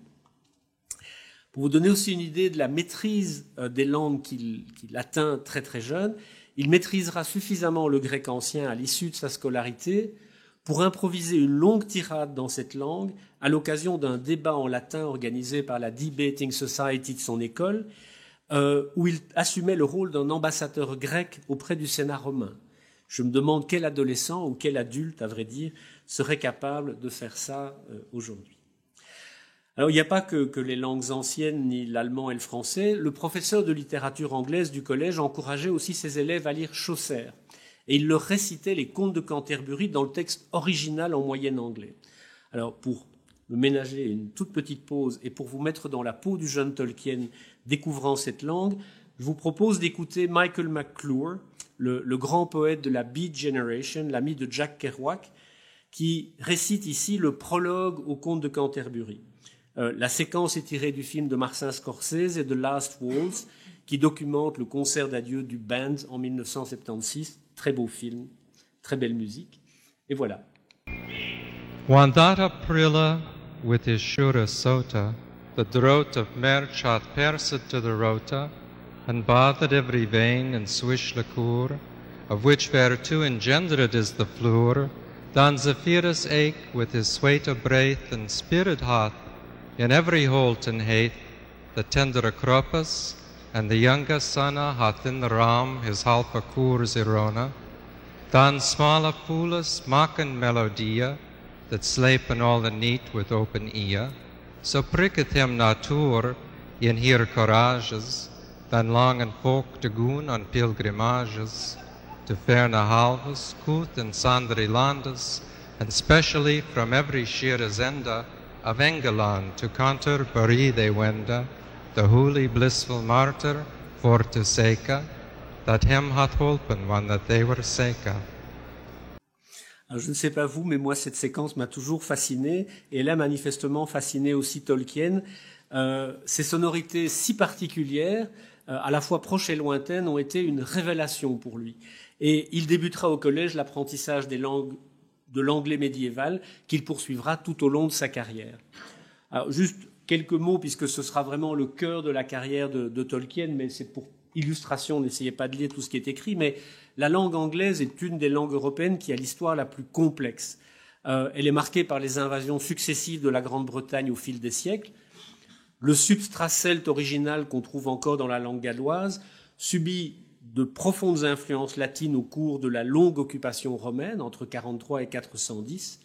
Pour vous donner aussi une idée de la maîtrise des langues qu'il atteint très très jeune, il maîtrisera suffisamment le grec ancien à l'issue de sa scolarité pour improviser une longue tirade dans cette langue à l'occasion d'un débat en latin organisé par la Debating Society de son école, où il assumait le rôle d'un ambassadeur grec auprès du Sénat romain. Je me demande quel adolescent ou quel adulte, à vrai dire, serait capable de faire ça aujourd'hui. Alors, il n'y a pas que les langues anciennes, ni l'allemand et le français. Le professeur de littérature anglaise du collège encourageait aussi ses élèves à lire Chaucer. Et il leur récitait les contes de Canterbury dans le texte original en moyenne anglais. Alors, pour me ménager une toute petite pause et pour vous mettre dans la peau du jeune Tolkien découvrant cette langue, je vous propose d'écouter Michael McClure, le grand poète de la Beat Generation, l'ami de Jack Kerouac, qui récite ici le prologue aux contes de Canterbury. La séquence est tirée du film de Martin Scorsese et de Last Waltz, qui documente le concert d'adieu du band en 1976. Très beau film, très belle musique. Et voilà. Wandata Prilla with his Shura Sota, the drought of Merchat perset to the rota, and bathed every vein and swish liqueur, of which whereto engendered is the fluor, dan Zephyrus ake with his sweta breath and spirit hath, in every holt and hath, the tender Acropus, and the younger Sana hath in the ram his halfa cours Irona, dan smala foolus maken melodia, that slapen all the neat with open ear, so pricketh him natur in here courages, than long and folk to goon on pilgrimages, to Ferna halvus, Couth and Sandri landes, and specially from every Shirazenda of Engeland to Canterbury they wenda, the holy blissful martyr for to seka, that him hath holpen one that they were seka. Alors, je ne sais pas vous, mais moi, cette séquence m'a toujours fasciné, et elle a manifestement fasciné aussi Tolkien. Ces sonorités si particulières, à la fois proches et lointaines, ont été une révélation pour lui. Et il débutera au collège l'apprentissage de l'anglais médiéval qu'il poursuivra tout au long de sa carrière. Alors, juste quelques mots, puisque ce sera vraiment le cœur de la carrière de Tolkien, mais c'est pour illustration, n'essayez pas de lire tout ce qui est écrit, mais la langue anglaise est une des langues européennes qui a l'histoire la plus complexe. Elle est marquée par les invasions successives de la Grande-Bretagne au fil des siècles. Le substrat celte original qu'on trouve encore dans la langue galloise subit de profondes influences latines au cours de la longue occupation romaine, entre 43 et 410,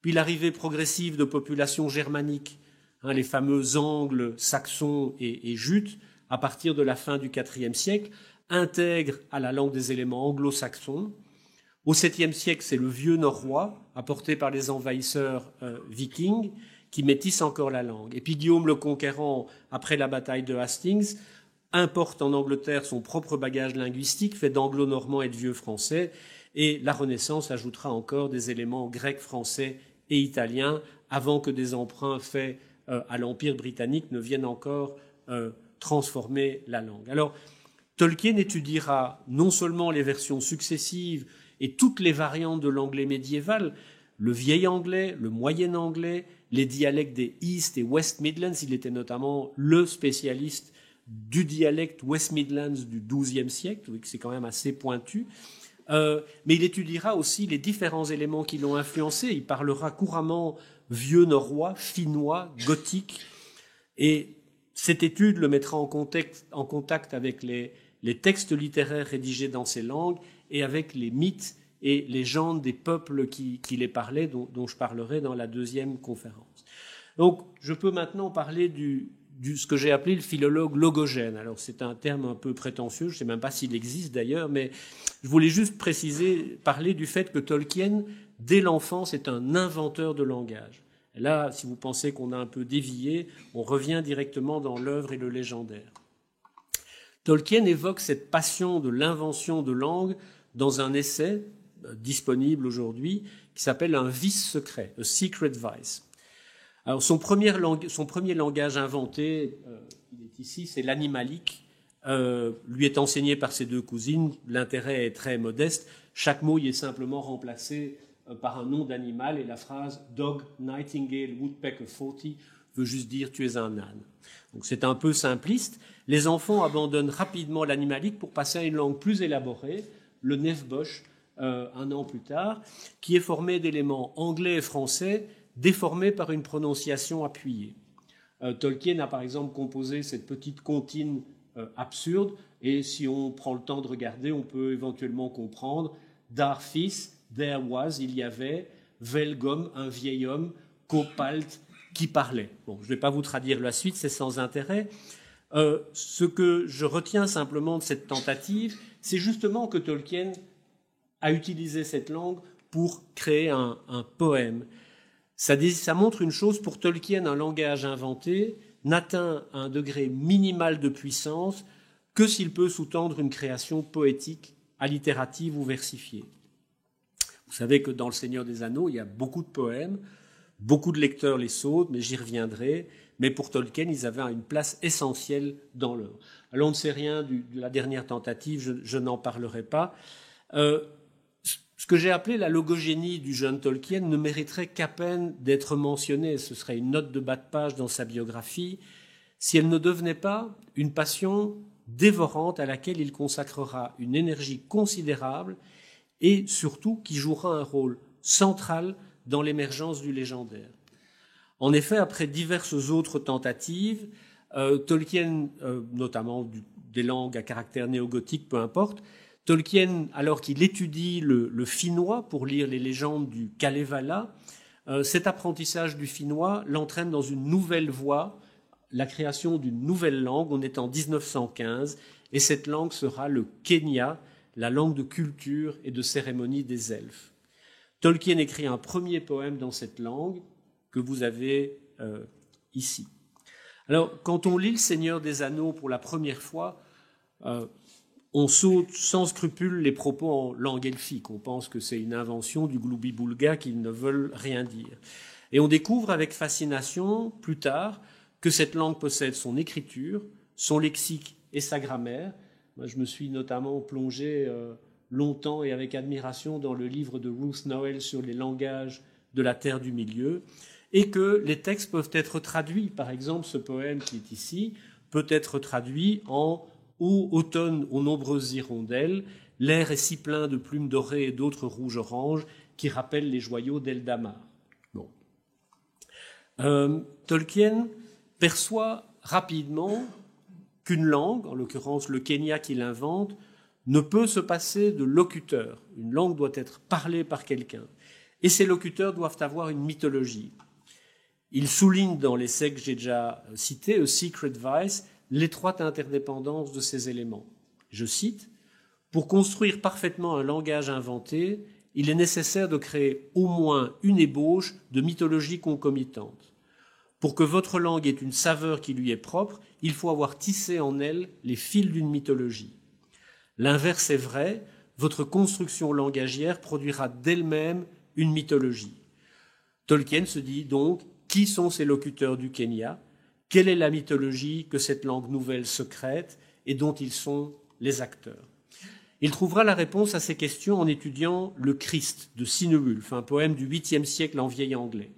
puis l'arrivée progressive de populations germaniques, les fameux Angles, Saxons et Jutes, à partir de la fin du IVe siècle, intègrent à la langue des éléments anglo-saxons. Au 7e siècle, c'est le vieux norrois, apporté par les envahisseurs vikings, qui métissent encore la langue. Et puis Guillaume le Conquérant, après la bataille de Hastings, importe en Angleterre son propre bagage linguistique, fait d'anglo-normand et de vieux français, et la Renaissance ajoutera encore des éléments grecs, français et italiens, avant que des emprunts faits à l'Empire britannique ne viennent encore transformer la langue. Alors, Tolkien étudiera non seulement les versions successives et toutes les variantes de l'anglais médiéval, le vieil anglais, le moyen anglais, les dialectes des East et West Midlands. Il était notamment le spécialiste du dialecte West Midlands du XIIe siècle, c'est quand même assez pointu. Mais il étudiera aussi les différents éléments qui l'ont influencé. Il parlera couramment vieux norrois, finnois, gothique. Et cette étude le mettra en contact avec les textes littéraires rédigés dans ces langues et avec les mythes et légendes des peuples qui les parlaient, dont je parlerai dans la deuxième conférence. Donc, je peux maintenant parler ce que j'ai appelé le philologue logogène. Alors, c'est un terme un peu prétentieux, je ne sais même pas s'il existe d'ailleurs, mais je voulais juste parler du fait que Tolkien, dès l'enfance, est un inventeur de langage. Et là, si vous pensez qu'on a un peu dévié, on revient directement dans l'œuvre et le légendaire. Tolkien évoque cette passion de l'invention de langue dans un essai disponible aujourd'hui qui s'appelle Un vice secret, A Secret Vice. Alors son premier langage inventé, il est ici, c'est l'animalique, lui est enseigné par ses deux cousines, l'intérêt est très modeste, chaque mot y est simplement remplacé par un nom d'animal et la phrase « Dog, Nightingale, Woodpecker 40 » veut juste dire « tu es un âne ». Donc c'est un peu simpliste. Les enfants abandonnent rapidement l'animalique pour passer à une langue plus élaborée, le Nefbosh, un an plus tard, qui est formé d'éléments anglais et français déformés par une prononciation appuyée. Tolkien a par exemple composé cette petite comptine absurde, et si on prend le temps de regarder, on peut éventuellement comprendre « Darfis », there was, il y avait, Velgom, un vieil homme, Copalt, qui parlait. Bon, je ne vais pas vous traduire la suite, c'est sans intérêt. Ce que je retiens simplement de cette tentative, c'est justement que Tolkien a utilisé cette langue pour créer un poème. Ça montre une chose, pour Tolkien, un langage inventé n'atteint un degré minimal de puissance que s'il peut sous-tendre une création poétique, allitérative ou versifiée. Vous savez que dans Le Seigneur des Anneaux, il y a beaucoup de poèmes, beaucoup de lecteurs les sautent, mais j'y reviendrai. Mais pour Tolkien, ils avaient une place essentielle dans l'œuvre. Alors on ne sait rien de la dernière tentative, je n'en parlerai pas. Ce que j'ai appelé la logogénie du jeune Tolkien ne mériterait qu'à peine d'être mentionnée. Ce serait une note de bas de page dans sa biographie, si elle ne devenait pas une passion dévorante à laquelle il consacrera une énergie considérable et surtout qui jouera un rôle central dans l'émergence du légendaire. En effet, après diverses autres tentatives, Tolkien, notamment des langues à caractère néo-gothique, peu importe, Tolkien, alors qu'il étudie le finnois pour lire les légendes du Kalevala, cet apprentissage du finnois l'entraîne dans une nouvelle voie, la création d'une nouvelle langue. On est en 1915 et cette langue sera le Quenya, la langue de culture et de cérémonie des elfes. Tolkien écrit un premier poème dans cette langue que vous avez ici. Alors, quand on lit Le Seigneur des Anneaux pour la première fois, on saute sans scrupule les propos en langue elfique. On pense que c'est une invention du gloubi-boulga qu'ils ne veulent rien dire. Et on découvre avec fascination, plus tard, que cette langue possède son écriture, son lexique et sa grammaire. Moi, je me suis notamment plongé longtemps et avec admiration dans le livre de Ruth Noel sur les langages de la Terre du Milieu. et que les textes peuvent être traduits. Par exemple, ce poème qui est ici peut être traduit en « Ô automne aux nombreuses hirondelles, l'air est si plein de plumes dorées et d'autres rouges-oranges qui rappellent les joyaux d'Eldamar ». Bon. Tolkien perçoit rapidement qu'une langue, en l'occurrence le Kenya qu'il invente, ne peut se passer de locuteur. Une langue doit être parlée par quelqu'un. Et ces locuteurs doivent avoir une mythologie. Il souligne dans l'essai que j'ai déjà cité, A Secret Vice, l'étroite interdépendance de ces éléments. Je cite, « Pour construire parfaitement un langage inventé, il est nécessaire de créer au moins une ébauche de mythologie concomitante. Pour que votre langue ait une saveur qui lui est propre, il faut avoir tissé en elle les fils d'une mythologie. L'inverse est vrai, votre construction langagière produira d'elle-même une mythologie. » Tolkien se dit donc, qui sont ces locuteurs du Kenya? Quelle est la mythologie que cette langue nouvelle secrète et dont ils sont les acteurs? Il trouvera la réponse à ces questions en étudiant Le Christ de Cynewulf, un poème du 8e siècle en vieil anglais.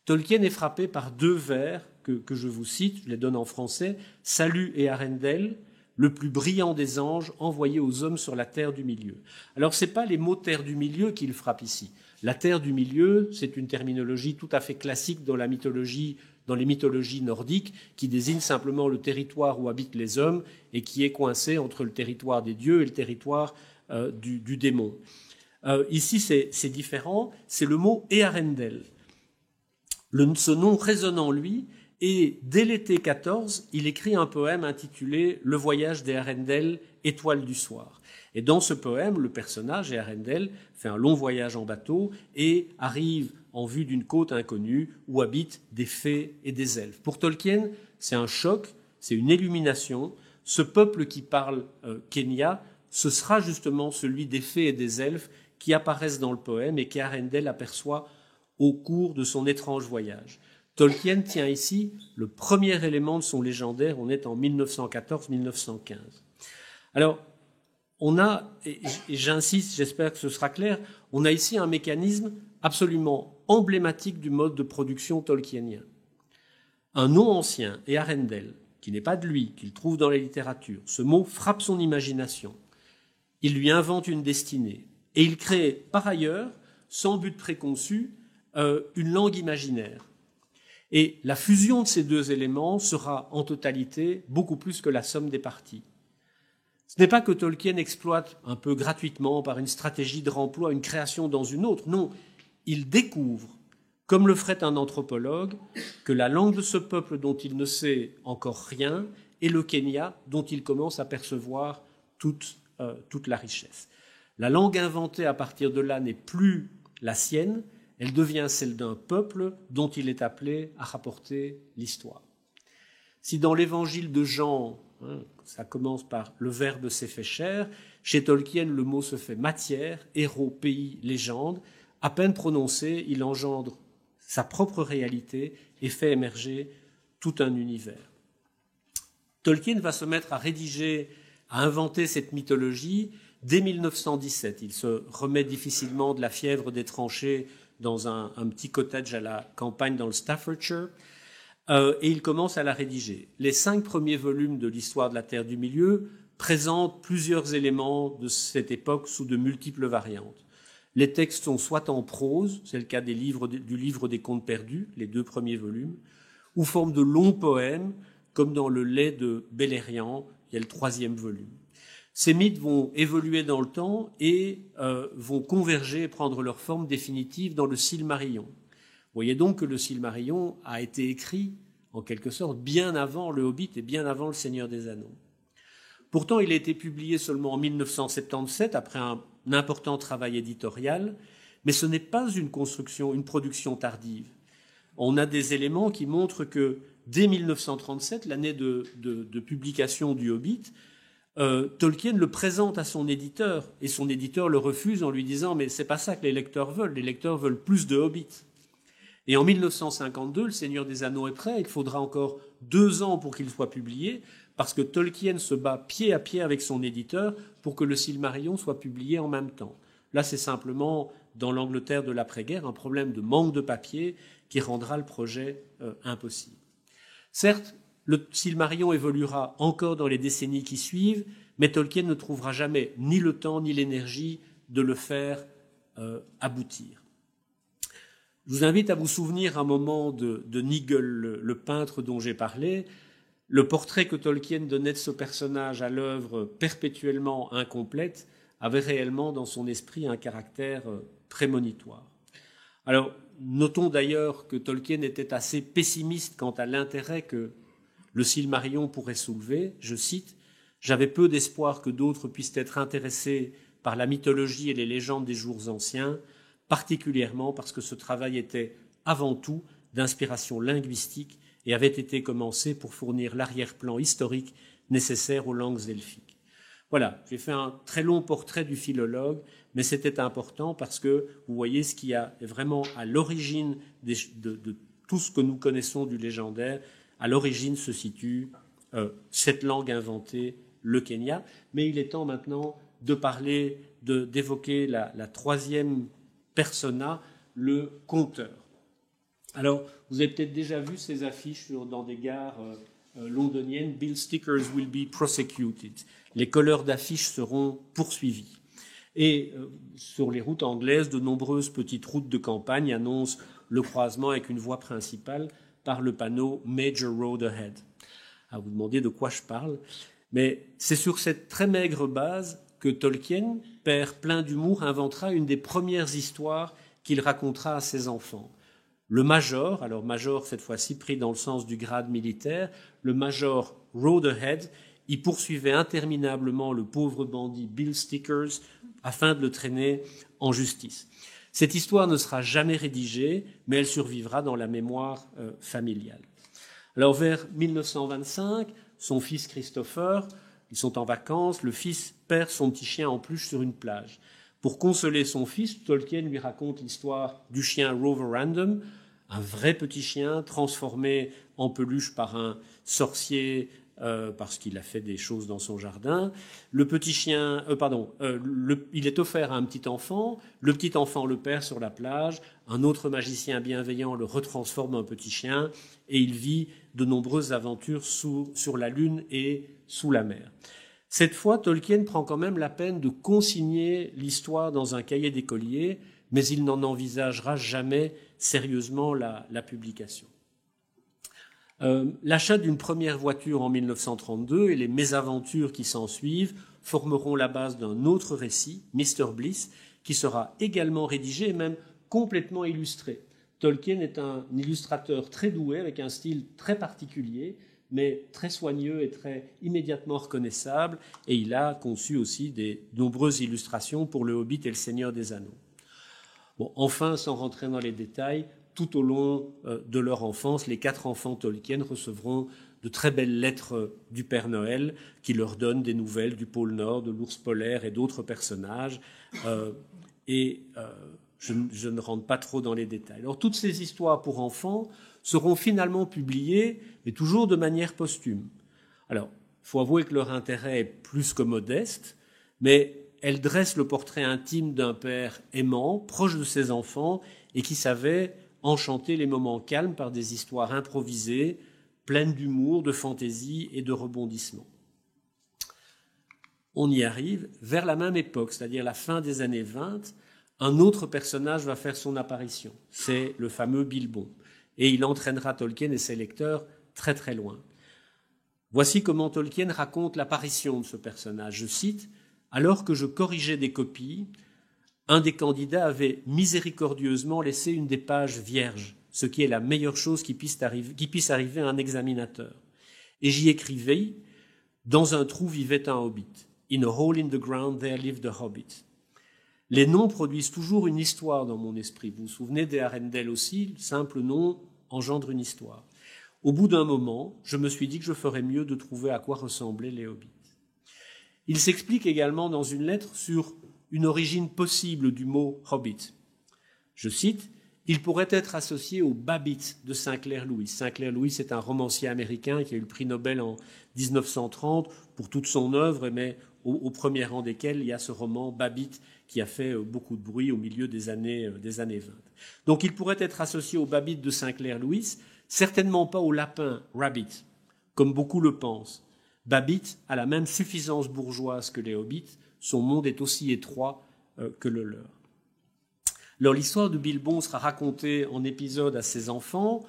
Tolkien est frappé par deux vers que je vous cite, je les donne en français, « Salut et Arendelle », le plus brillant des anges envoyé aux hommes sur la terre du milieu. Alors, ce n'est pas les mots terre du milieu qui le frappent ici. La terre du milieu, c'est une terminologie tout à fait classique dans la mythologie, dans les mythologies nordiques, qui désigne simplement le territoire où habitent les hommes et qui est coincé entre le territoire des dieux et le territoire du démon. Ici, c'est différent, c'est le mot Earendel. Ce nom résonne en lui, et dès l'été 14, il écrit un poème intitulé « Le voyage d'Earendel, étoile du soir ». Et dans ce poème, le personnage, Earendel, fait un long voyage en bateau et arrive en vue d'une côte inconnue où habitent des fées et des elfes. Pour Tolkien, c'est un choc, c'est une illumination. Ce peuple qui parle Kenya, ce sera justement celui des fées et des elfes qui apparaissent dans le poème et qu'Earendel aperçoit au cours de son étrange voyage. Tolkien tient ici le premier élément de son légendaire, on est en 1914-1915. Alors, on a, et j'insiste, j'espère que ce sera clair, on a ici un mécanisme absolument emblématique du mode de production tolkienien. Un nom ancien, Earendel, qui n'est pas de lui, qu'il trouve dans la littérature, ce mot frappe son imagination. Il lui invente une destinée. Et il crée, par ailleurs, sans but préconçu, une langue imaginaire. Et la fusion de ces deux éléments sera en totalité beaucoup plus que la somme des parties. Ce n'est pas que Tolkien exploite un peu gratuitement par une stratégie de remploi une création dans une autre. Non, il découvre, comme le ferait un anthropologue, que la langue de ce peuple dont il ne sait encore rien est le Kenya dont il commence à percevoir toute la richesse. La langue inventée à partir de là n'est plus la sienne, elle devient celle d'un peuple dont il est appelé à rapporter l'histoire. Si dans l'évangile de Jean, ça commence par « le Verbe s'est fait chair », chez Tolkien, le mot se fait matière, héros, pays, légende. À peine prononcé, il engendre sa propre réalité et fait émerger tout un univers. Tolkien va se mettre à rédiger, à inventer cette mythologie dès 1917. Il se remet difficilement de la fièvre des tranchées dans un petit cottage à la campagne dans le Staffordshire, et il commence à la rédiger. Les 5 premiers volumes de l'histoire de la Terre du Milieu présentent plusieurs éléments de cette époque sous de multiples variantes. Les textes sont soit en prose, c'est le cas du livre des Contes perdus, les 2 premiers volumes, ou forme de longs poèmes, comme dans le Lait de Beleriand, il y a le 3e volume. Ces mythes vont évoluer dans le temps et vont converger et prendre leur forme définitive dans le Silmarillion. Vous voyez donc que le Silmarillion a été écrit, en quelque sorte, bien avant le Hobbit et bien avant le Seigneur des Anneaux. Pourtant, il a été publié seulement en 1977, après un important travail éditorial, mais ce n'est pas une production tardive. On a des éléments qui montrent que dès 1937, l'année de publication du Hobbit, Tolkien le présente à son éditeur, et son éditeur le refuse en lui disant « mais c'est pas ça que les lecteurs veulent plus de Hobbits ». Et en 1952, Le Seigneur des Anneaux est prêt, il faudra encore 2 ans pour qu'il soit publié, parce que Tolkien se bat pied à pied avec son éditeur pour que le Silmarillion soit publié en même temps. Là, c'est simplement dans l'Angleterre de l'après-guerre, un problème de manque de papier qui rendra le projet impossible. Certes, le Silmarillion évoluera encore dans les décennies qui suivent, mais Tolkien ne trouvera jamais ni le temps ni l'énergie de le faire aboutir. Je vous invite à vous souvenir un moment de Nigel, le peintre dont j'ai parlé. Le portrait que Tolkien donnait de ce personnage à l'œuvre perpétuellement incomplète avait réellement dans son esprit un caractère prémonitoire. Alors, notons d'ailleurs que Tolkien était assez pessimiste quant à l'intérêt que le Silmarillion pourrait soulever. Je cite, « J'avais peu d'espoir que d'autres puissent être intéressés par la mythologie et les légendes des jours anciens, particulièrement parce que ce travail était avant tout d'inspiration linguistique et avait été commencé pour fournir l'arrière-plan historique nécessaire aux langues elfiques. » Voilà, j'ai fait un très long portrait du philologue, mais c'était important parce que vous voyez ce qui est vraiment à l'origine de tout ce que nous connaissons du légendaire. À l'origine se situe cette langue inventée, le Kenya. Mais il est temps maintenant de parler, d'évoquer la troisième persona, le conteur. Alors, vous avez peut-être déjà vu ces affiches dans des gares londoniennes. Bill Stickers will be prosecuted. Les colleurs d'affiches seront poursuivis. Et sur les routes anglaises, de nombreuses petites routes de campagne annoncent le croisement avec une voie principale par le panneau Major Road Ahead. À vous demander de quoi je parle. Mais c'est sur cette très maigre base que Tolkien, père plein d'humour, inventera une des premières histoires qu'il racontera à ses enfants. Le Major, alors Major cette fois-ci pris dans le sens du grade militaire, le Major Rode Ahead, il poursuivait interminablement le pauvre bandit Bill Stickers afin de le traîner en justice. Cette histoire ne sera jamais rédigée, mais elle survivra dans la mémoire familiale. Alors vers 1925, son fils Christopher, ils sont en vacances, le fils perd son petit chien en peluche sur une plage. Pour consoler son fils, Tolkien lui raconte l'histoire du chien Rover Random, un vrai petit chien transformé en peluche par un sorcier parce qu'il a fait des choses dans son jardin. Le petit chien, il est offert à un petit enfant. Le petit enfant le perd sur la plage. Un autre magicien bienveillant le retransforme en petit chien et il vit de nombreuses aventures sur la lune et sous la mer. Cette fois, Tolkien prend quand même la peine de consigner l'histoire dans un cahier d'écolier, mais il n'en envisagera jamais sérieusement la publication. L'achat d'une première voiture en 1932 et les mésaventures qui s'ensuivent formeront la base d'un autre récit, Mr. Bliss, qui sera également rédigé et même complètement illustré. Tolkien est un illustrateur très doué, avec un style très particulier, mais très soigneux et très immédiatement reconnaissable, et il a conçu aussi des nombreuses illustrations pour Le Hobbit et Le Seigneur des Anneaux. Bon, enfin, sans rentrer dans les détails, tout au long de leur enfance, les 4 enfants Tolkien recevront de très belles lettres du Père Noël qui leur donnent des nouvelles du pôle Nord, de l'ours polaire et d'autres personnages. Je ne rentre pas trop dans les détails. Alors, toutes ces histoires pour enfants seront finalement publiées, mais toujours de manière posthume. Alors, il faut avouer que leur intérêt est plus que modeste, mais elles dressent le portrait intime d'un père aimant, proche de ses enfants, et qui savait enchanter les moments calmes par des histoires improvisées, pleines d'humour, de fantaisie et de rebondissements. On y arrive. Vers la même époque, c'est-à-dire la fin des années 20, un autre personnage va faire son apparition. C'est le fameux Bilbon. Et il entraînera Tolkien et ses lecteurs très très loin. Voici comment Tolkien raconte l'apparition de ce personnage. Je cite, « Alors que je corrigeais des copies, un des candidats avait miséricordieusement laissé une des pages vierges, ce qui est la meilleure chose qui puisse arriver à un examinateur. Et j'y écrivais, dans un trou vivait un hobbit. In a hole in the ground there lived a hobbit. Les noms produisent toujours une histoire dans mon esprit. Vous vous souvenez des Arendelle aussi, le simple nom engendre une histoire. Au bout d'un moment, je me suis dit que je ferais mieux de trouver à quoi ressemblaient les hobbits. Il s'explique également dans une lettre sur une origine possible du mot hobbit. Je cite, « Il pourrait être associé au Babbit de Sinclair Lewis. » Sinclair Lewis est un romancier américain qui a eu le prix Nobel en 1930 pour toute son œuvre, mais au premier rang desquels il y a ce roman Babbitt qui a fait beaucoup de bruit au milieu des années 20. Donc il pourrait être associé au Babbitt de Sinclair Lewis, certainement pas au lapin Rabbit, comme beaucoup le pensent. Babbitt a la même suffisance bourgeoise que les hobbits, son monde est aussi étroit que le leur. Alors l'histoire de Bilbon sera racontée en épisodes à ses enfants,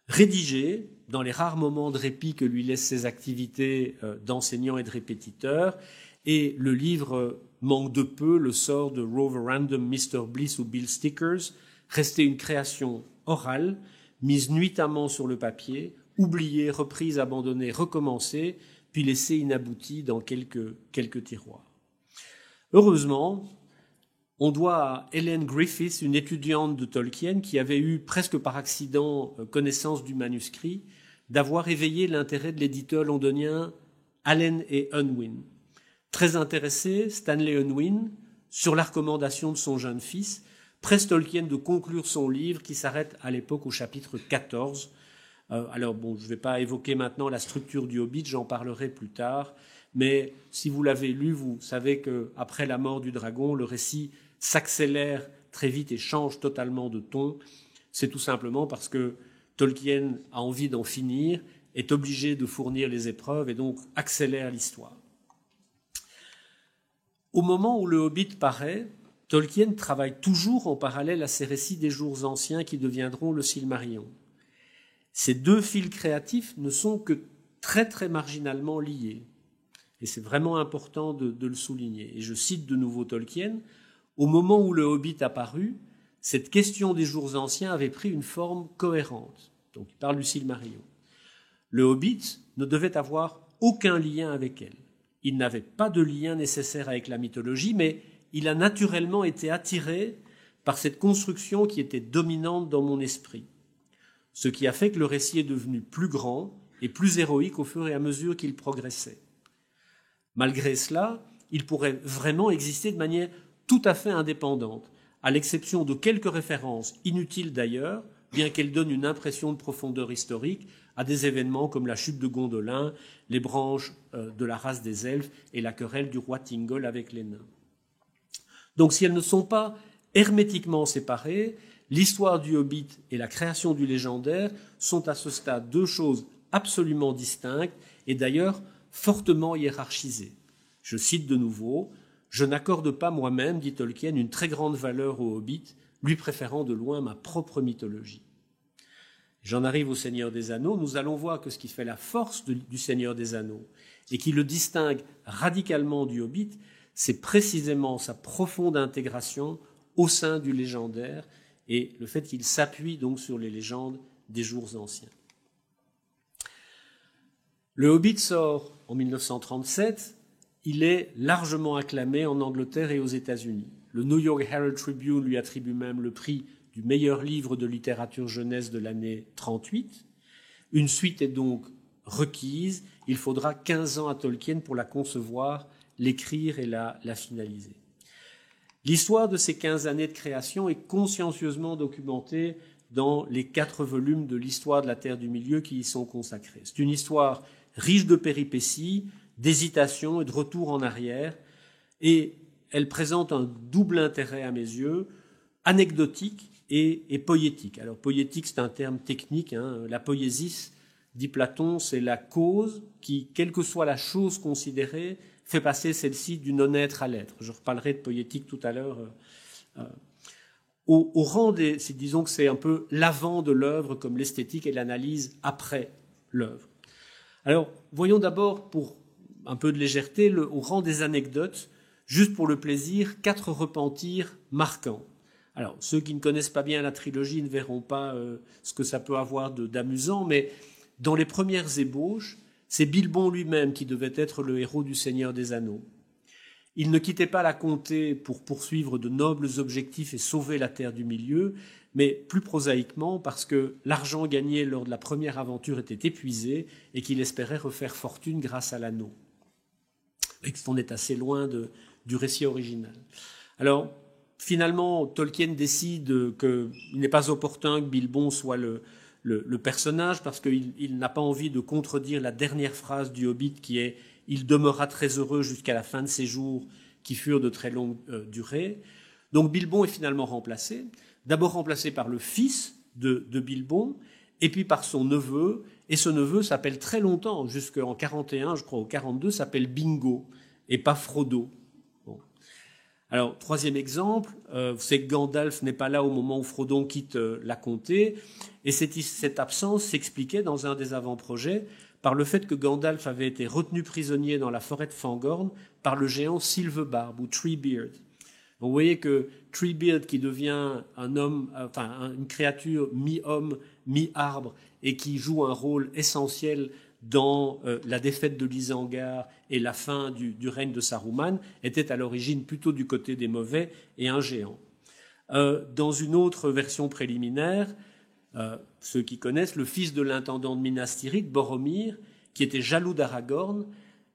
rédigée dans les rares moments de répit que lui laissent ses activités d'enseignant et de répétiteur, et le livre manque de peu le sort de Rover Random, Mr. Bliss ou Bill Stickers, resté une création orale, mise nuitamment sur le papier, oubliée, reprise, abandonnée, recommencée, puis laissée inaboutie dans quelques tiroirs. Heureusement, on doit à Helen Griffiths, une étudiante de Tolkien qui avait eu presque par accident connaissance du manuscrit, d'avoir éveillé l'intérêt de l'éditeur londonien Allen et Unwin. Très intéressé, Stanley Unwin, sur la recommandation de son jeune fils, presse Tolkien de conclure son livre qui s'arrête à l'époque au chapitre 14. Alors bon, je ne vais pas évoquer maintenant la structure du Hobbit, j'en parlerai plus tard, mais si vous l'avez lu, vous savez qu'après la mort du dragon, le récit s'accélère très vite et change totalement de ton. C'est tout simplement parce que Tolkien a envie d'en finir, est obligé de fournir les épreuves et donc accélère l'histoire. Au moment où le Hobbit paraît, Tolkien travaille toujours en parallèle à ses récits des jours anciens qui deviendront le Silmarillion. Ces deux fils créatifs ne sont que très très marginalement liés. Et c'est vraiment important de le souligner. Et je cite de nouveau Tolkien, « Au moment où le Hobbit apparut, cette question des jours anciens avait pris une forme cohérente. » Donc il parle du Silmarillion. Le Hobbit ne devait avoir aucun lien avec elle. Il n'avait pas de lien nécessaire avec la mythologie, mais il a naturellement été attiré par cette construction qui était dominante dans mon esprit. Ce qui a fait que le récit est devenu plus grand et plus héroïque au fur et à mesure qu'il progressait. Malgré cela, il pourrait vraiment exister de manière tout à fait indépendante, à l'exception de quelques références, inutiles d'ailleurs, bien qu'elles donnent une impression de profondeur historique, à des événements comme la chute de Gondolin, les branches de la race des elfes et la querelle du roi Thingol avec les nains. Donc si elles ne sont pas hermétiquement séparées, l'histoire du Hobbit et la création du légendaire sont à ce stade deux choses absolument distinctes et d'ailleurs fortement hiérarchisées. Je cite de nouveau, « Je n'accorde pas moi-même, dit Tolkien, une très grande valeur au Hobbit, lui préférant de loin ma propre mythologie. » J'en arrive au Seigneur des Anneaux. Nous allons voir que ce qui fait la force du Seigneur des Anneaux et qui le distingue radicalement du Hobbit, c'est précisément sa profonde intégration au sein du légendaire et le fait qu'il s'appuie donc sur les légendes des jours anciens. Le Hobbit sort en 1937. Il est largement acclamé en Angleterre et aux États-Unis. Le New York Herald Tribune lui attribue même le prix du meilleur livre de littérature jeunesse de l'année 38. Une suite est donc requise. Il faudra 15 ans à Tolkien pour la concevoir, l'écrire et la finaliser. L'histoire de ces 15 années de création est consciencieusement documentée dans les 4 volumes de l'histoire de la Terre du Milieu qui y sont consacrés. C'est une histoire riche de péripéties, d'hésitations et de retours en arrière, et elle présente un double intérêt à mes yeux, anecdotique et poétique. Alors poétique, c'est un terme technique, la poiesis, dit Platon, c'est la cause qui, quelle que soit la chose considérée, fait passer celle-ci du non-être à l'être. Je reparlerai de poétique tout à l'heure. Au rang disons que c'est un peu l'avant de l'œuvre, comme l'esthétique et l'analyse après l'œuvre. Alors, voyons d'abord, pour un peu de légèreté, au rang des anecdotes, juste pour le plaisir, 4 repentirs marquants. Alors, ceux qui ne connaissent pas bien la trilogie ne verront pas ce que ça peut avoir d'amusant, mais dans les premières ébauches, c'est Bilbon lui-même qui devait être le héros du Seigneur des Anneaux. Il ne quittait pas la comté pour poursuivre de nobles objectifs et sauver la Terre du Milieu, mais plus prosaïquement parce que l'argent gagné lors de la première aventure était épuisé et qu'il espérait refaire fortune grâce à l'anneau. Et qu'on est assez loin du récit original. Alors, finalement, Tolkien décide qu'il n'est pas opportun que Bilbon soit le personnage parce qu'il n'a pas envie de contredire la dernière phrase du Hobbit qui est il demeura très heureux jusqu'à la fin de ses jours, qui furent de très longue durée. Donc Bilbon est finalement remplacé, d'abord remplacé par le fils de Bilbon, et puis par son neveu, et ce neveu s'appelle très longtemps, jusqu'en 41, je crois, au 42, s'appelle Bingo, et pas Frodo. Bon. Alors, troisième exemple, c'est que Gandalf n'est pas là au moment où Frodon quitte la comté, et cette absence s'expliquait dans un des avant-projets par le fait que Gandalf avait été retenu prisonnier dans la forêt de Fangorn par le géant Silverbarb ou Treebeard. Donc, vous voyez que Treebeard, qui devient un homme, enfin une créature mi-homme, mi-arbre, et qui joue un rôle essentiel dans la défaite de l'Isengard et la fin du règne de Saruman, était à l'origine plutôt du côté des mauvais et un géant. Dans une autre version préliminaire, ceux qui connaissent, le fils de l'intendant de Minas Tirith, Boromir, qui était jaloux d'Aragorn,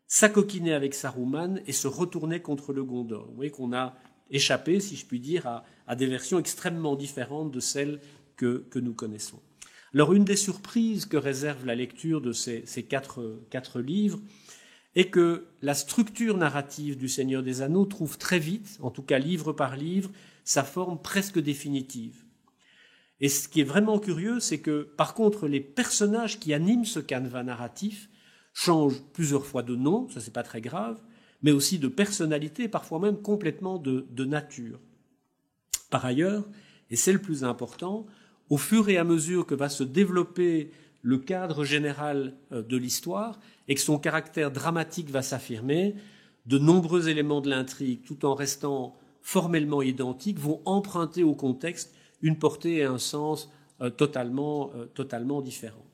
s'acoquinait avec Saruman et se retournait contre le Gondor. Vous voyez qu'on a échappé, si je puis dire, à des versions extrêmement différentes de celles que nous connaissons. Alors, une des surprises que réserve la lecture de ces quatre livres est que la structure narrative du Seigneur des Anneaux trouve très vite, en tout cas livre par livre, sa forme presque définitive. Et ce qui est vraiment curieux, c'est que, par contre, les personnages qui animent ce canevas narratif changent plusieurs fois de nom, ça c'est pas très grave, mais aussi de personnalité, parfois même complètement de nature. Par ailleurs, et c'est le plus important, au fur et à mesure que va se développer le cadre général de l'histoire et que son caractère dramatique va s'affirmer, de nombreux éléments de l'intrigue, tout en restant formellement identiques, vont emprunter au contexte une portée et un sens totalement différents.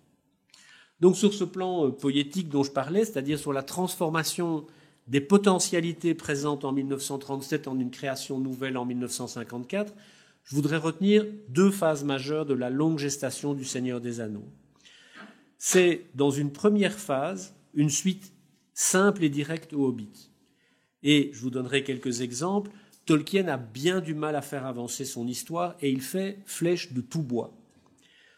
Donc sur ce plan poétique dont je parlais, c'est-à-dire sur la transformation des potentialités présentes en 1937 en une création nouvelle en 1954, je voudrais retenir deux phases majeures de la longue gestation du Seigneur des Anneaux. C'est, dans une première phase, une suite simple et directe au Hobbit. Et je vous donnerai quelques exemples. Tolkien a bien du mal à faire avancer son histoire et il fait flèche de tout bois.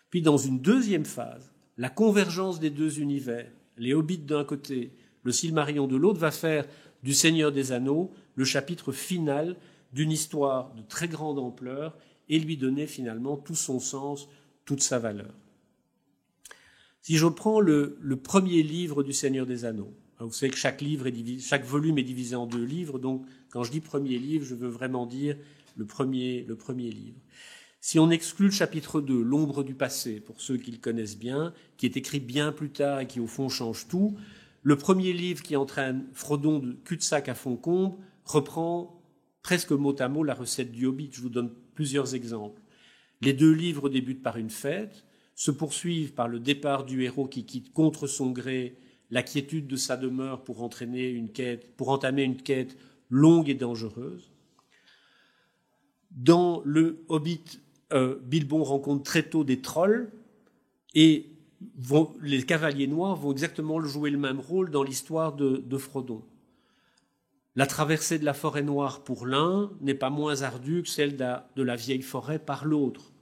Puis dans une deuxième phase, la convergence des deux univers, les Hobbits d'un côté, le Silmarillion de l'autre, va faire du Seigneur des Anneaux le chapitre final d'une histoire de très grande ampleur et lui donner finalement tout son sens, toute sa valeur. Si je prends le premier livre du Seigneur des Anneaux, vous savez que chaque volume est divisé en deux livres, donc quand je dis premier livre, je veux vraiment dire le premier livre. Si on exclut le chapitre 2, L'ombre du passé, pour ceux qui le connaissent bien, qui est écrit bien plus tard et qui au fond change tout, le premier livre qui entraîne Frodon de cul-de-sac à Fontcombe reprend presque mot à mot la recette du Hobbit. Je vous donne plusieurs exemples. Les deux livres débutent par une fête, se poursuivent par le départ du héros qui quitte contre son gré la quiétude de sa demeure pour entamer une quête longue et dangereuse. Dans le Hobbit, Bilbon rencontre très tôt des trolls et les cavaliers noirs vont exactement jouer le même rôle dans l'histoire de Frodon. La traversée de la forêt noire pour l'un n'est pas moins ardue que celle de la vieille forêt par l'autre.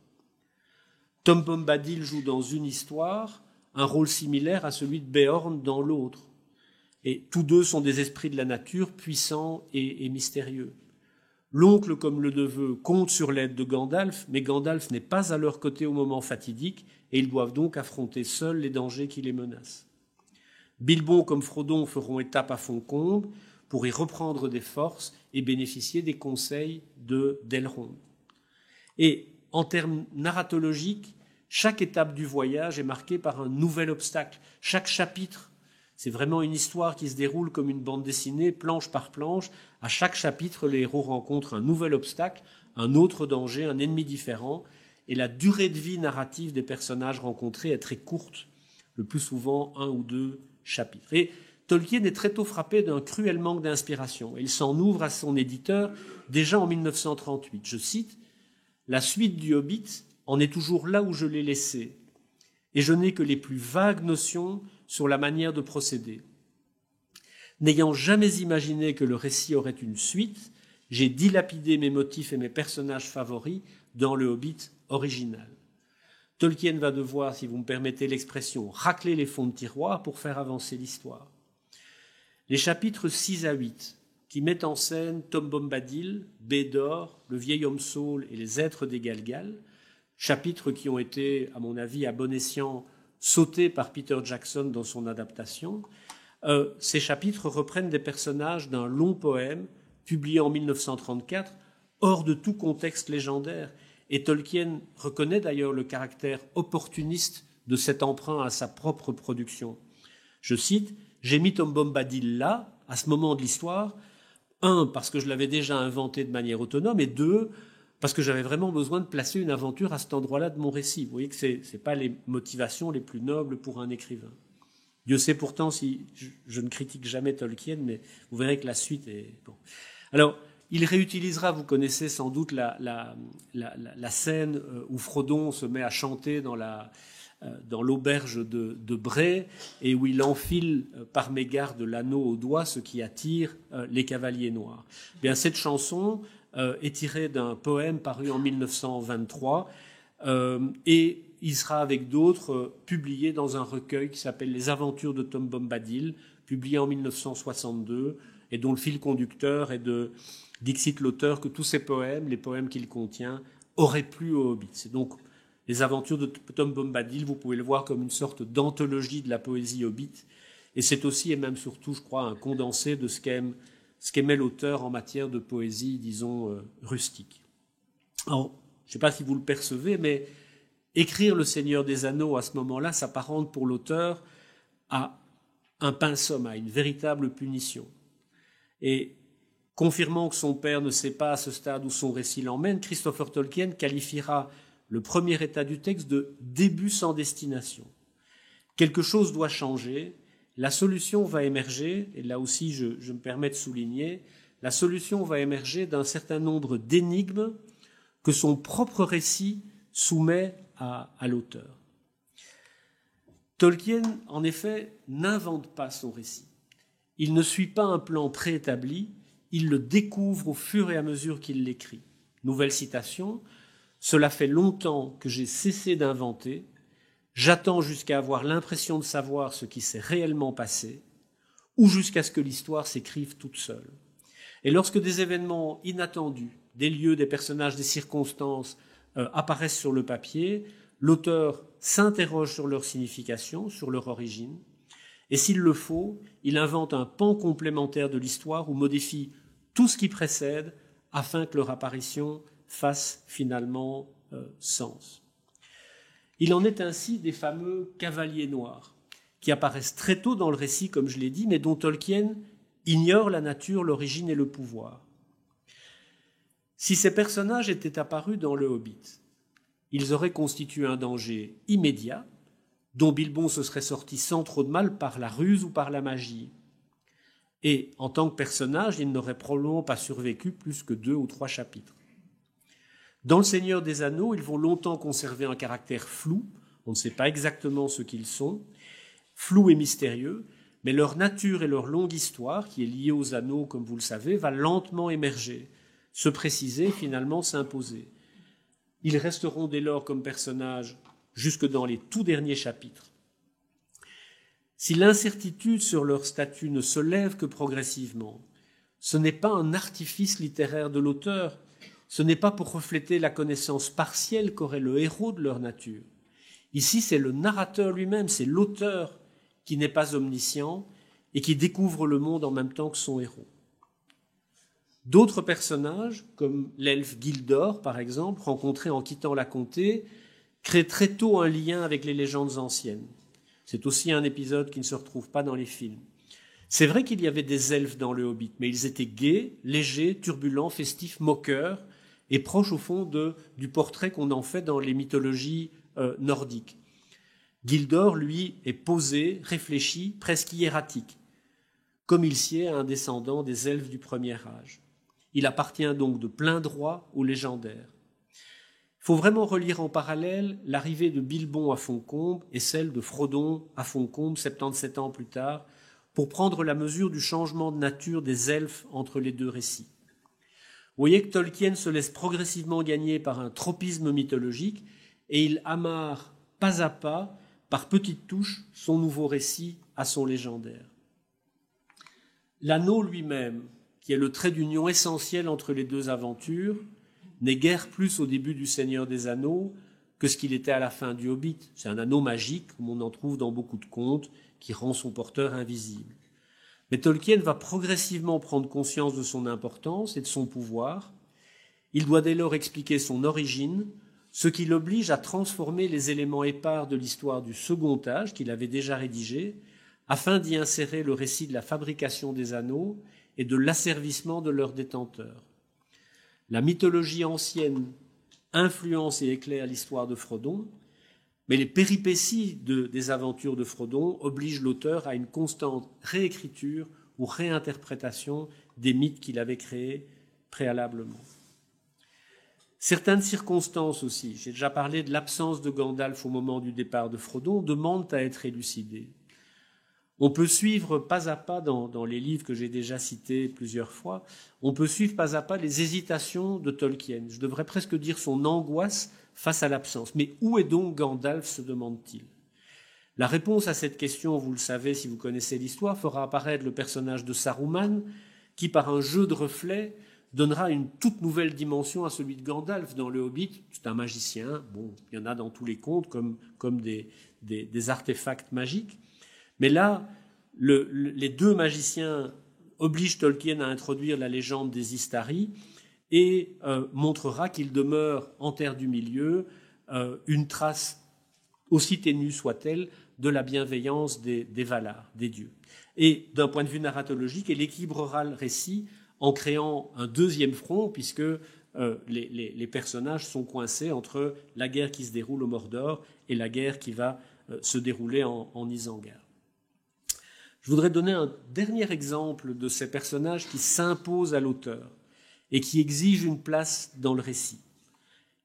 Tom Bombadil joue dans une histoire un rôle similaire à celui de Beorn dans l'autre. Et tous deux sont des esprits de la nature, puissants et mystérieux. L'oncle comme le neveu comptent sur l'aide de Gandalf, mais Gandalf n'est pas à leur côté au moment fatidique et ils doivent donc affronter seuls les dangers qui les menacent. Bilbon comme Frodon feront étape à Fontcombe pour y reprendre des forces et bénéficier des conseils d'Elrond. Et en termes narratologiques, chaque étape du voyage est marquée par un nouvel obstacle. Chaque chapitre, c'est vraiment une histoire qui se déroule comme une bande dessinée, planche par planche. À chaque chapitre, les héros rencontrent un nouvel obstacle, un autre danger, un ennemi différent. Et la durée de vie narrative des personnages rencontrés est très courte, le plus souvent 1 ou 2 chapitres. Et Tolkien est très tôt frappé d'un cruel manque d'inspiration. Il s'en ouvre à son éditeur déjà en 1938. Je cite, « La suite du Hobbit en est toujours là où je l'ai laissé, et je n'ai que les plus vagues notions sur la manière de procéder. N'ayant jamais imaginé que le récit aurait une suite, j'ai dilapidé mes motifs et mes personnages favoris dans le Hobbit original. » Tolkien va devoir, si vous me permettez l'expression, racler les fonds de tiroir pour faire avancer l'histoire. Les chapitres 6 à 8, qui mettent en scène Tom Bombadil, Bédor, le vieil homme saule et les êtres des Galgal, chapitres qui ont été, à mon avis, à bon escient, sautés par Peter Jackson dans son adaptation. Ces chapitres reprennent des personnages d'un long poème publié en 1934, hors de tout contexte légendaire. Et Tolkien reconnaît d'ailleurs le caractère opportuniste de cet emprunt à sa propre production. Je cite, « J'ai mis Tom Bombadil là, à ce moment de l'histoire, un, parce que je l'avais déjà inventé de manière autonome, et deux, parce que j'avais vraiment besoin de placer une aventure à cet endroit-là de mon récit. » Vous voyez que ce n'est pas les motivations les plus nobles pour un écrivain. Dieu sait pourtant si je ne critique jamais Tolkien, mais vous verrez que la suite est... Bon. Alors, il réutilisera, vous connaissez sans doute la scène où Frodon se met à chanter dans l'auberge de Bray et où il enfile par mégarde l'anneau au doigt, ce qui attire les cavaliers noirs. Bien, cette chanson est tirée d'un poème paru en 1923 et il sera avec d'autres publié dans un recueil qui s'appelle Les Aventures de Tom Bombadil, publié en 1962 et dont le fil conducteur est d'Ixit l'auteur que tous ces poèmes, les poèmes qu'il contient, auraient plu aux hobbits. C'est donc Les Aventures de Tom Bombadil, vous pouvez le voir comme une sorte d'anthologie de la poésie hobbit, et c'est aussi et même surtout, je crois, un condensé de ce qu'aimait l'auteur en matière de poésie, disons, rustique. Alors, je ne sais pas si vous le percevez, mais écrire Le Seigneur des Anneaux à ce moment-là s'apparente pour l'auteur à un pensum, à une véritable punition. Et confirmant que son père ne sait pas à ce stade où son récit l'emmène, Christopher Tolkien qualifiera le premier état du texte de début sans destination. Quelque chose doit changer, la solution va émerger, et là aussi je me permets de souligner, la solution va émerger d'un certain nombre d'énigmes que son propre récit soumet à l'auteur. Tolkien, en effet, n'invente pas son récit. Il ne suit pas un plan préétabli, il le découvre au fur et à mesure qu'il l'écrit. Nouvelle citation, « Cela fait longtemps que j'ai cessé d'inventer, j'attends jusqu'à avoir l'impression de savoir ce qui s'est réellement passé, ou jusqu'à ce que l'histoire s'écrive toute seule. Et lorsque des événements inattendus, des lieux, des personnages, des circonstances apparaissent sur le papier, l'auteur s'interroge sur leur signification, sur leur origine, et s'il le faut, il invente un pan complémentaire de l'histoire ou modifie tout ce qui précède afin que leur apparition fasse finalement sens. Il en est ainsi des fameux cavaliers noirs, qui apparaissent très tôt dans le récit, comme je l'ai dit, mais dont Tolkien ignore la nature, l'origine et le pouvoir. Si ces personnages étaient apparus dans le Hobbit, ils auraient constitué un danger immédiat, dont Bilbon se serait sorti sans trop de mal par la ruse ou par la magie. Et en tant que personnage, il n'aurait probablement pas survécu plus que 2 ou 3 chapitres. Dans Le Seigneur des Anneaux, ils vont longtemps conserver un caractère flou, on ne sait pas exactement ce qu'ils sont, flou et mystérieux, mais leur nature et leur longue histoire, qui est liée aux anneaux, comme vous le savez, va lentement émerger, se préciser, finalement s'imposer. Ils resteront dès lors comme personnages jusque dans les tout derniers chapitres. Si l'incertitude sur leur statut ne se lève que progressivement, ce n'est pas un artifice littéraire de l'auteur, ce n'est pas pour refléter la connaissance partielle qu'aurait le héros de leur nature. Ici, c'est le narrateur lui-même, c'est l'auteur qui n'est pas omniscient et qui découvre le monde en même temps que son héros. D'autres personnages, comme l'elfe Gildor, par exemple, rencontré en quittant la comté, créent très tôt un lien avec les légendes anciennes. C'est aussi un épisode qui ne se retrouve pas dans les films. C'est vrai qu'il y avait des elfes dans le Hobbit, mais ils étaient gais, légers, turbulents, festifs, moqueurs, et proches au fond du portrait qu'on en fait dans les mythologies nordiques. Gildor, lui, est posé, réfléchi, presque hiératique, comme il sied à un descendant des elfes du premier âge. Il appartient donc de plein droit aux légendaires. Il faut vraiment relire en parallèle l'arrivée de Bilbon à Fontcombe et celle de Frodon à Fontcombe 77 ans plus tard pour prendre la mesure du changement de nature des elfes entre les deux récits. Vous voyez que Tolkien se laisse progressivement gagner par un tropisme mythologique et il amarre pas à pas, par petites touches, son nouveau récit à son légendaire. l'anneau lui-même, qui est le trait d'union essentiel entre les deux aventures, n'est guère plus au début du Seigneur des Anneaux que ce qu'il était à la fin du Hobbit. C'est un anneau magique, comme on en trouve dans beaucoup de contes, qui rend son porteur invisible. Mais Tolkien va progressivement prendre conscience de son importance et de son pouvoir. Il doit dès lors expliquer son origine, ce qui l'oblige à transformer les éléments épars de l'histoire du Second Âge, qu'il avait déjà rédigé, afin d'y insérer le récit de la fabrication des anneaux et de l'asservissement de leurs détenteurs. La mythologie ancienne influence et éclaire l'histoire de Frodon, mais les péripéties des aventures de Frodon obligent l'auteur à une constante réécriture ou réinterprétation des mythes qu'il avait créés préalablement. Certaines circonstances aussi, j'ai déjà parlé de l'absence de Gandalf au moment du départ de Frodon, demandent à être élucidées. On peut suivre pas à pas, dans les livres que j'ai déjà cités plusieurs fois, on peut suivre pas à pas les hésitations de Tolkien. Je devrais presque dire son angoisse face à l'absence. Mais où est donc Gandalf, se demande-t-il? La réponse à cette question, vous le savez si vous connaissez l'histoire, fera apparaître le personnage de Saruman, qui par un jeu de reflets donnera une toute nouvelle dimension à celui de Gandalf dans le Hobbit. C'est un magicien, bon, il y en a dans tous les contes comme des artefacts magiques. Mais là, les deux magiciens obligent Tolkien à introduire la légende des Istari et montrera qu'il demeure en Terre du Milieu une trace, aussi ténue soit-elle, de la bienveillance des Valar, des dieux. Et d'un point de vue narratologique, il équilibrera le récit en créant un deuxième front, puisque les personnages sont coincés entre la guerre qui se déroule au Mordor et la guerre qui va se dérouler en Isengard. Je voudrais donner un dernier exemple de ces personnages qui s'imposent à l'auteur et qui exigent une place dans le récit,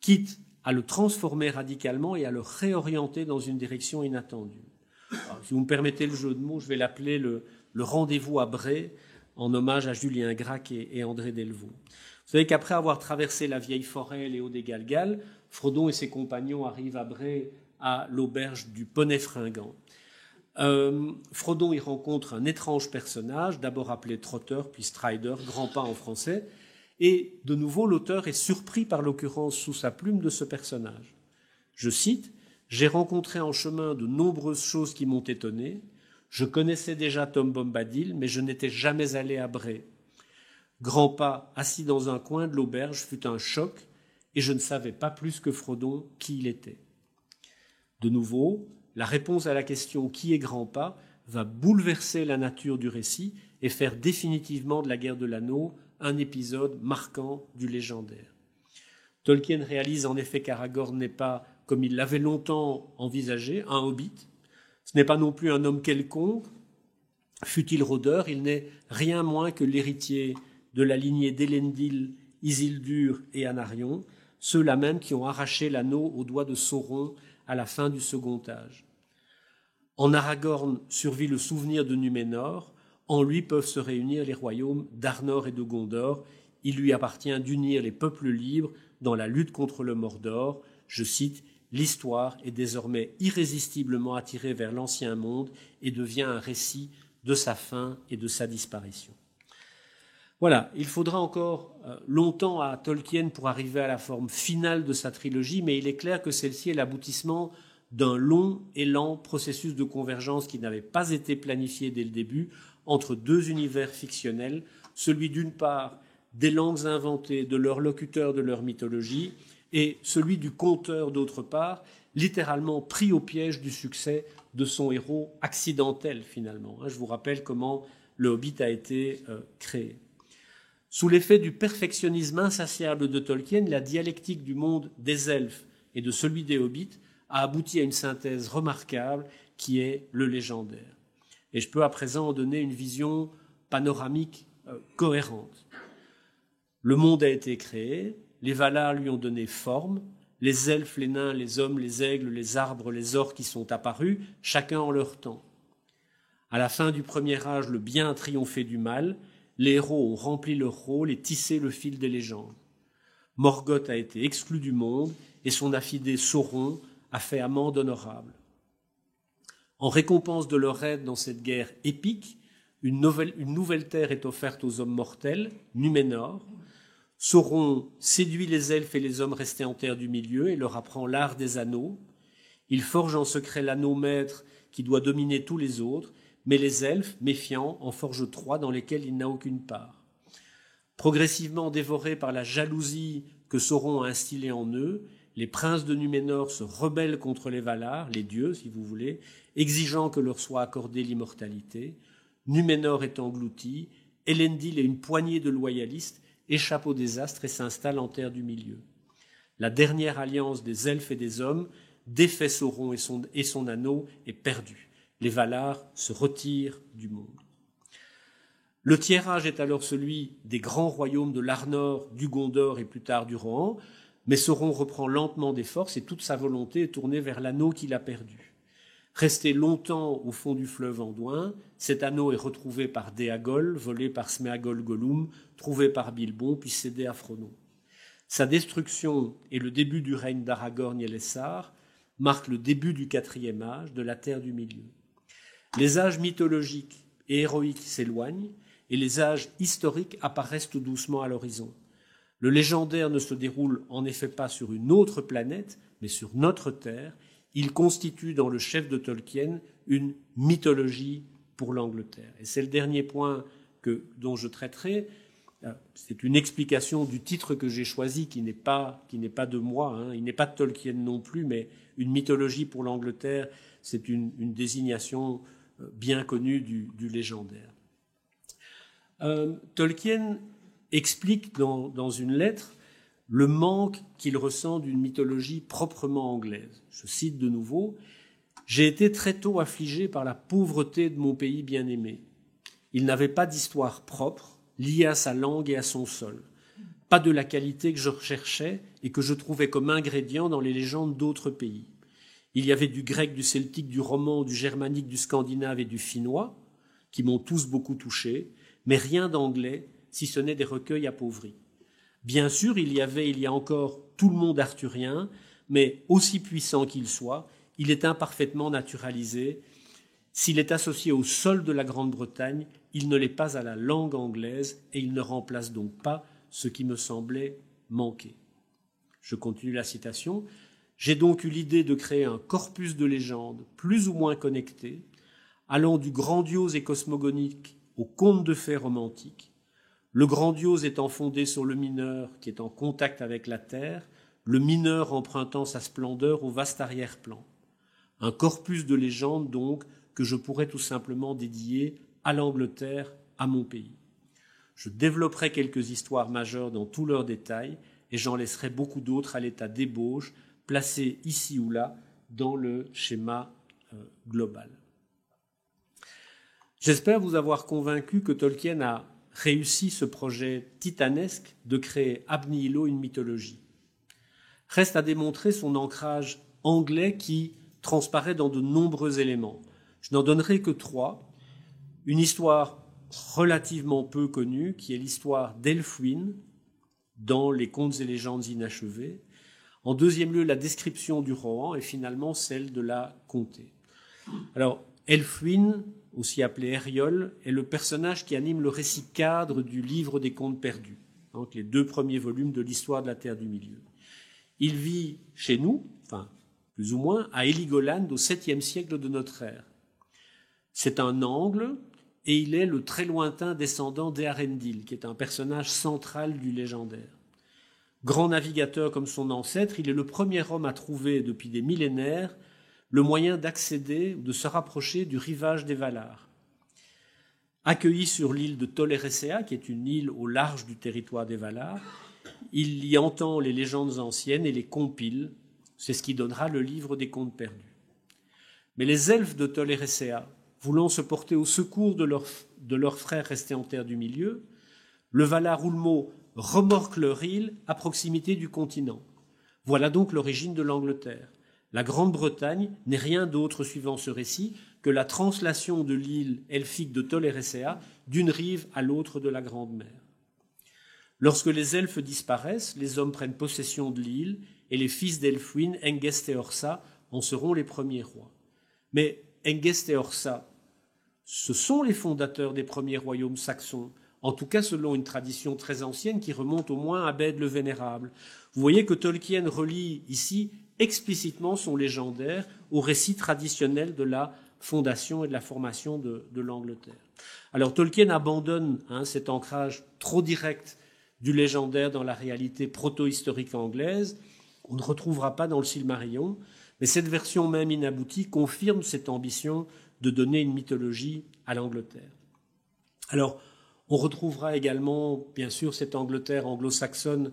quitte à le transformer radicalement et à le réorienter dans une direction inattendue. Alors, si vous me permettez le jeu de mots, je vais l'appeler le rendez-vous à Bray, en hommage à Julien Gracq et André Delvaux. Vous savez qu'après avoir traversé la vieille forêt et les hauts des Galgales, Frodon et ses compagnons arrivent à Bray, à l'auberge du Poney Fringant. Frodon y rencontre un étrange personnage, d'abord appelé Trotter, puis Strider, grand pas en français, et de nouveau l'auteur est surpris par l'occurrence sous sa plume de ce personnage. Je cite, « J'ai rencontré en chemin de nombreuses choses qui m'ont étonné. Je connaissais déjà Tom Bombadil, mais je n'étais jamais allé à Bray. Grand'Pas, assis dans un coin de l'auberge, fut un choc, et je ne savais pas plus que Frodon qui il était. » De nouveau, la réponse à la question « Qui est Grand'Pas ?» va bouleverser la nature du récit et faire définitivement de la guerre de l'anneau un épisode marquant du légendaire. Tolkien réalise en effet qu'Aragorn n'est pas, comme il l'avait longtemps envisagé, un hobbit. Ce n'est pas non plus un homme quelconque. Fût-il rôdeur, il n'est rien moins que l'héritier de la lignée d'Elendil, Isildur et Anarion, ceux-là même qui ont arraché l'anneau aux doigts de Sauron à la fin du Second Âge. En Aragorn survit le souvenir de Numénor, en lui peuvent se réunir les royaumes d'Arnor et de Gondor. Il lui appartient d'unir les peuples libres dans la lutte contre le Mordor. Je cite, « L'histoire est désormais irrésistiblement attirée vers l'ancien monde et devient un récit de sa fin et de sa disparition. » Voilà, il faudra encore longtemps à Tolkien pour arriver à la forme finale de sa trilogie, mais il est clair que celle-ci est l'aboutissement d'un long et lent processus de convergence qui n'avait pas été planifié dès le début entre deux univers fictionnels, celui d'une part des langues inventées, de leurs locuteurs, de leur mythologie, et celui du conteur d'autre part, littéralement pris au piège du succès de son héros accidentel finalement. Je vous rappelle comment le Hobbit a été créé. Sous l'effet du perfectionnisme insatiable de Tolkien, la dialectique du monde des elfes et de celui des hobbits a abouti à une synthèse remarquable qui est le légendaire. Et je peux à présent en donner une vision panoramique cohérente. Le monde a été créé, les Valar lui ont donné forme, les elfes, les nains, les hommes, les aigles, les arbres, les orques qui sont apparus, chacun en leur temps. À la fin du premier âge, le bien a triomphé du mal, les héros ont rempli leur rôle et tissé le fil des légendes. Morgoth a été exclu du monde et son affidé Sauron a fait amende honorable. En récompense de leur aide dans cette guerre épique, Une nouvelle terre est offerte aux hommes mortels, Numénor. Sauron séduit les elfes et les hommes restés en terre du milieu et leur apprend l'art des anneaux. Il forge en secret l'anneau maître qui doit dominer tous les autres, mais les elfes, méfiants, en forgent 3 dans lesquels il n'a aucune part. Progressivement dévorés par la jalousie que Sauron a instillée en eux, les princes de Numénor se rebellent contre les Valar, les dieux si vous voulez, exigeant que leur soit accordée l'immortalité. Numénor est englouti, Elendil et une poignée de loyalistes échappent au désastre et s'installent en terre du milieu. La dernière alliance des elfes et des hommes défait Sauron et son anneau est perdue. Les Valar se retirent du monde. Le tiers âge est alors celui des grands royaumes de l'Arnor, du Gondor et plus tard du Rohan, mais Sauron reprend lentement des forces et toute sa volonté est tournée vers l'anneau qu'il a perdu. Resté longtemps au fond du fleuve Anduin, cet anneau est retrouvé par Déagol, volé par Sméagol Gollum, trouvé par Bilbon, puis cédé à Frodon. Sa destruction et le début du règne d'Aragorn et Elessar marquent le début du 4e âge, de la Terre du Milieu. Les âges mythologiques et héroïques s'éloignent et les âges historiques apparaissent tout doucement à l'horizon. Le légendaire ne se déroule en effet pas sur une autre planète, mais sur notre Terre. Il constitue dans le chef de Tolkien une mythologie pour l'Angleterre. Et c'est le dernier point dont je traiterai. C'est une explication du titre que j'ai choisi qui n'est pas de moi, hein. Il n'est pas de Tolkien non plus, mais une mythologie pour l'Angleterre, c'est une désignation bien connue du légendaire. Tolkien explique dans une lettre le manque qu'il ressent d'une mythologie proprement anglaise. Je cite de nouveau, « J'ai été très tôt affligé par la pauvreté de mon pays bien-aimé. Il n'avait pas d'histoire propre, liée à sa langue et à son sol. Pas de la qualité que je recherchais et que je trouvais comme ingrédient dans les légendes d'autres pays. Il y avait du grec, du celtique, du roman, du germanique, du scandinave et du finnois, qui m'ont tous beaucoup touché, mais rien d'anglais, si ce n'est des recueils appauvris. Bien sûr, il y a encore tout le monde arthurien, mais aussi puissant qu'il soit, il est imparfaitement naturalisé. S'il est associé au sol de la Grande-Bretagne, il ne l'est pas à la langue anglaise et il ne remplace donc pas ce qui me semblait manquer. » Je continue la citation. « J'ai donc eu l'idée de créer un corpus de légendes plus ou moins connecté, allant du grandiose et cosmogonique au conte de fées romantique, le grandiose étant fondé sur le mineur qui est en contact avec la terre, le mineur empruntant sa splendeur au vaste arrière-plan. Un corpus de légendes donc que je pourrais tout simplement dédier à l'Angleterre, à mon pays. Je développerai quelques histoires majeures dans tous leurs détails et j'en laisserai beaucoup d'autres à l'état d'ébauche, placées ici ou là dans le schéma global. » J'espère vous avoir convaincu que Tolkien a réussi ce projet titanesque de créer ab nihilo une mythologie. Reste à démontrer son ancrage anglais qui transparaît dans de nombreux éléments. Je n'en donnerai que 3. Une histoire relativement peu connue, qui est l'histoire d'Elfwine, dans les contes et légendes inachevées. En deuxième lieu, la description du Rohan, et finalement celle de la comté. Alors, Elfwine, aussi appelé Eriol, est le personnage qui anime le récit cadre du livre des contes perdus, donc les 2 premiers volumes de l'histoire de la Terre du Milieu. Il vit chez nous, enfin plus ou moins, à Heligoland au 7e siècle de notre ère. C'est un angle et il est le très lointain descendant d'Earendil, qui est un personnage central du légendaire. Grand navigateur comme son ancêtre, il est le premier homme à trouver depuis des millénaires le moyen d'accéder ou de se rapprocher du rivage des Valar. Accueilli sur l'île de Tol Eressëa, qui est une île au large du territoire des Valar, il y entend les légendes anciennes et les compile. C'est ce qui donnera le livre des contes perdus. Mais les elfes de Tol Eressëa, voulant se porter au secours de leurs frères restés en terre du milieu, le Valar Ulmo remorque leur île à proximité du continent. Voilà donc l'origine de l'Angleterre. La Grande-Bretagne n'est rien d'autre, suivant ce récit, que la translation de l'île elfique de Tol Eressëa d'une rive à l'autre de la Grande Mer. Lorsque les elfes disparaissent, les hommes prennent possession de l'île et les fils d'Elfwine, Hengest et Horsa, en seront les premiers rois. Mais Hengest et Horsa ce sont les fondateurs des premiers royaumes saxons, en tout cas selon une tradition très ancienne qui remonte au moins à Bède le Vénérable. Vous voyez que Tolkien relie ici explicitement son légendaire au récit traditionnel de la fondation et de la formation de l'Angleterre. Alors Tolkien abandonne cet ancrage trop direct du légendaire dans la réalité proto-historique anglaise. On ne retrouvera pas dans le Silmarillion, mais cette version même inaboutie confirme cette ambition de donner une mythologie à l'Angleterre. Alors, on retrouvera également, bien sûr, cette Angleterre anglo-saxonne,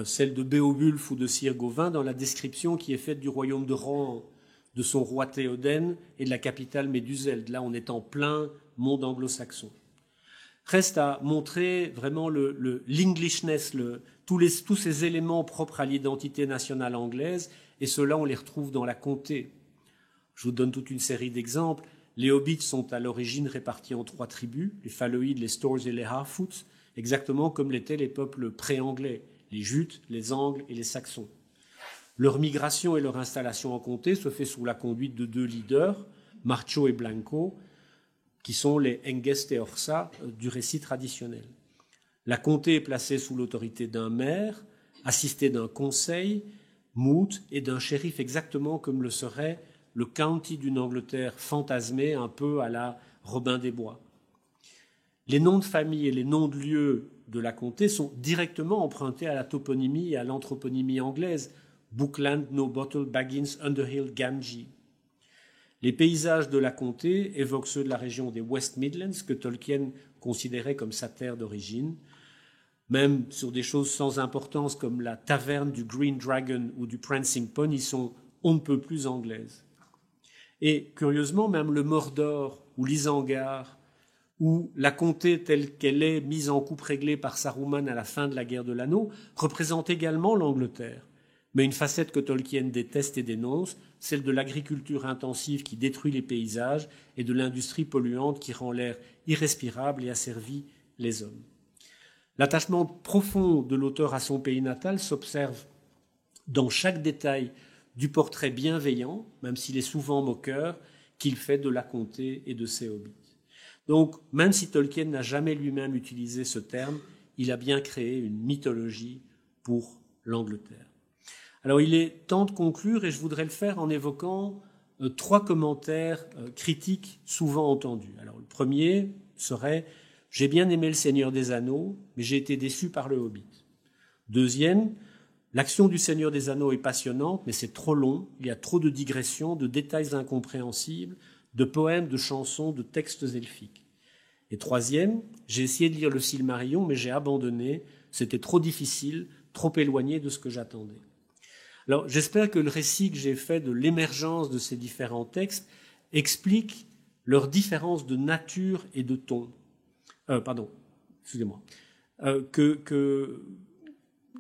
celle de Beowulf ou de Sir Gawain, dans la description qui est faite du royaume de Rohan, de son roi Théoden et de la capitale Méduseld. Là, on est en plein monde anglo-saxon. Reste à montrer vraiment l'Englishness, tous ces éléments propres à l'identité nationale anglaise, et ceux-là, on les retrouve dans la comté. Je vous donne toute une série d'exemples. Les Hobbits sont à l'origine répartis en 3 tribus, les Faloïdes, les Stores et les Harfoots, exactement comme l'étaient les peuples pré-anglais, les Jutes, les Angles et les Saxons. Leur migration et leur installation en comté se fait sous la conduite de 2 leaders, Marcho et Blanco, qui sont les Hengest et Horsa du récit traditionnel. La comté est placée sous l'autorité d'un maire, assisté d'un conseil, moot et d'un shérif, exactement comme le serait le county d'une Angleterre fantasmée, un peu à la Robin des Bois. Les noms de famille et les noms de lieux de la comté sont directement empruntés à la toponymie et à l'anthroponymie anglaise, Bookland, No Bottle, Baggins, Underhill, Gamgee. Les paysages de la comté évoquent ceux de la région des West Midlands, que Tolkien considérait comme sa terre d'origine, même sur des choses sans importance comme la taverne du Green Dragon ou du Prancing Pony sont on ne peut plus anglaises. Et curieusement, même le Mordor ou l'Isengard ou la comté telle qu'elle est mise en coupe réglée par Saruman à la fin de la guerre de l'Anneau représente également l'Angleterre. Mais une facette que Tolkien déteste et dénonce, celle de l'agriculture intensive qui détruit les paysages et de l'industrie polluante qui rend l'air irrespirable et asservit les hommes. L'attachement profond de l'auteur à son pays natal s'observe dans chaque détail du portrait bienveillant, même s'il est souvent moqueur, qu'il fait de la comté et de ses hobbits. Donc, même si Tolkien n'a jamais lui-même utilisé ce terme, il a bien créé une mythologie pour l'Angleterre. Alors, il est temps de conclure et je voudrais le faire en évoquant 3 commentaires critiques souvent entendus. Alors, le premier serait « J'ai bien aimé Le Seigneur des Anneaux, mais j'ai été déçu par le Hobbit ». Deuxième, l'action du Seigneur des Anneaux est passionnante, mais c'est trop long, il y a trop de digressions, de détails incompréhensibles, de poèmes, de chansons, de textes elfiques. Et troisième, j'ai essayé de lire le Silmarillion, mais j'ai abandonné, c'était trop difficile, trop éloigné de ce que j'attendais. Alors, j'espère que le récit que j'ai fait de l'émergence de ces différents textes explique leur différence de nature et de ton.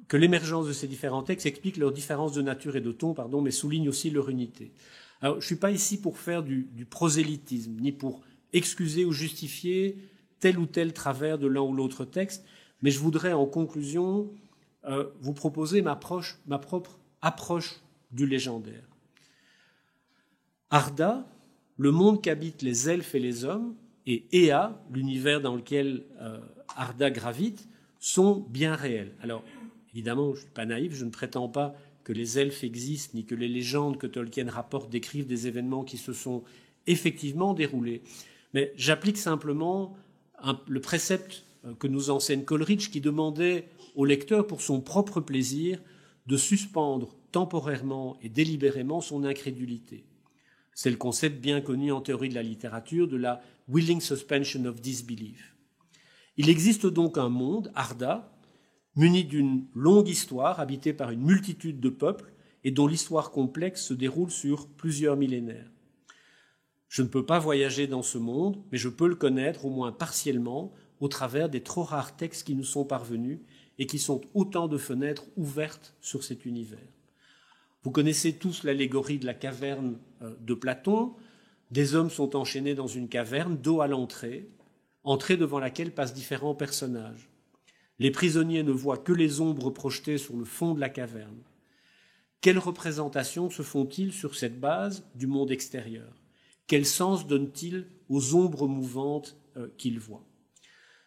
Que l'émergence de ces différents textes explique leur différence de nature et de ton, mais souligne aussi leur unité. Alors, je ne suis pas ici pour faire du prosélytisme, ni pour excuser ou justifier tel ou tel travers de l'un ou l'autre texte, mais je voudrais en conclusion vous proposer ma propre approche du légendaire. Arda, le monde qu'habitent les elfes et les hommes, et Ea, l'univers dans lequel Arda gravite, sont bien réels. Alors, évidemment, je ne suis pas naïf, je ne prétends pas que les elfes existent, ni que les légendes que Tolkien rapporte décrivent des événements qui se sont effectivement déroulés. Mais j'applique simplement le précepte que nous enseigne Coleridge, qui demandait au lecteur, pour son propre plaisir, de suspendre temporairement et délibérément son incrédulité. C'est le concept bien connu en théorie de la littérature de la « willing suspension of disbelief ». Il existe donc un monde, Arda, muni d'une longue histoire, habité par une multitude de peuples et dont l'histoire complexe se déroule sur plusieurs millénaires. Je ne peux pas voyager dans ce monde, mais je peux le connaître, au moins partiellement, au travers des trop rares textes qui nous sont parvenus et qui sont autant de fenêtres ouvertes sur cet univers. Vous connaissez tous l'allégorie de la caverne de Platon. Des hommes sont enchaînés dans une caverne, dos à l'entrée, entrée devant laquelle passent différents personnages. Les prisonniers ne voient que les ombres projetées sur le fond de la caverne. Quelles représentations se font-ils sur cette base du monde extérieur ? Quel sens donne-t-il aux ombres mouvantes qu'il voit?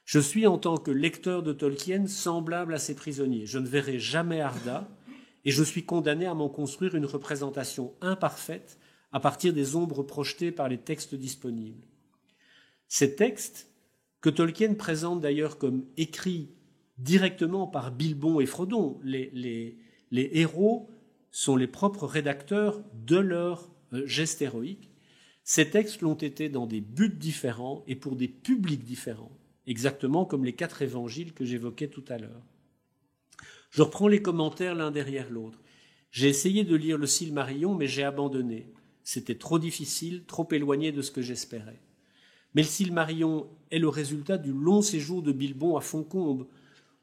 Je suis, en tant que lecteur de Tolkien, semblable à ces prisonniers. Je ne verrai jamais Arda, et je suis condamné à m'en construire une représentation imparfaite à partir des ombres projetées par les textes disponibles. Ces textes, que Tolkien présente d'ailleurs comme écrits directement par Bilbon et Frodon, les héros sont les propres rédacteurs de leur geste héroïque. Ces textes l'ont été dans des buts différents et pour des publics différents, exactement comme les 4 évangiles que j'évoquais tout à l'heure. Je reprends les commentaires l'un derrière l'autre. J'ai essayé de lire le Silmarillion, mais j'ai abandonné. C'était trop difficile, trop éloigné de ce que j'espérais. Mais le Silmarillion est le résultat du long séjour de Bilbon à Fontcombe,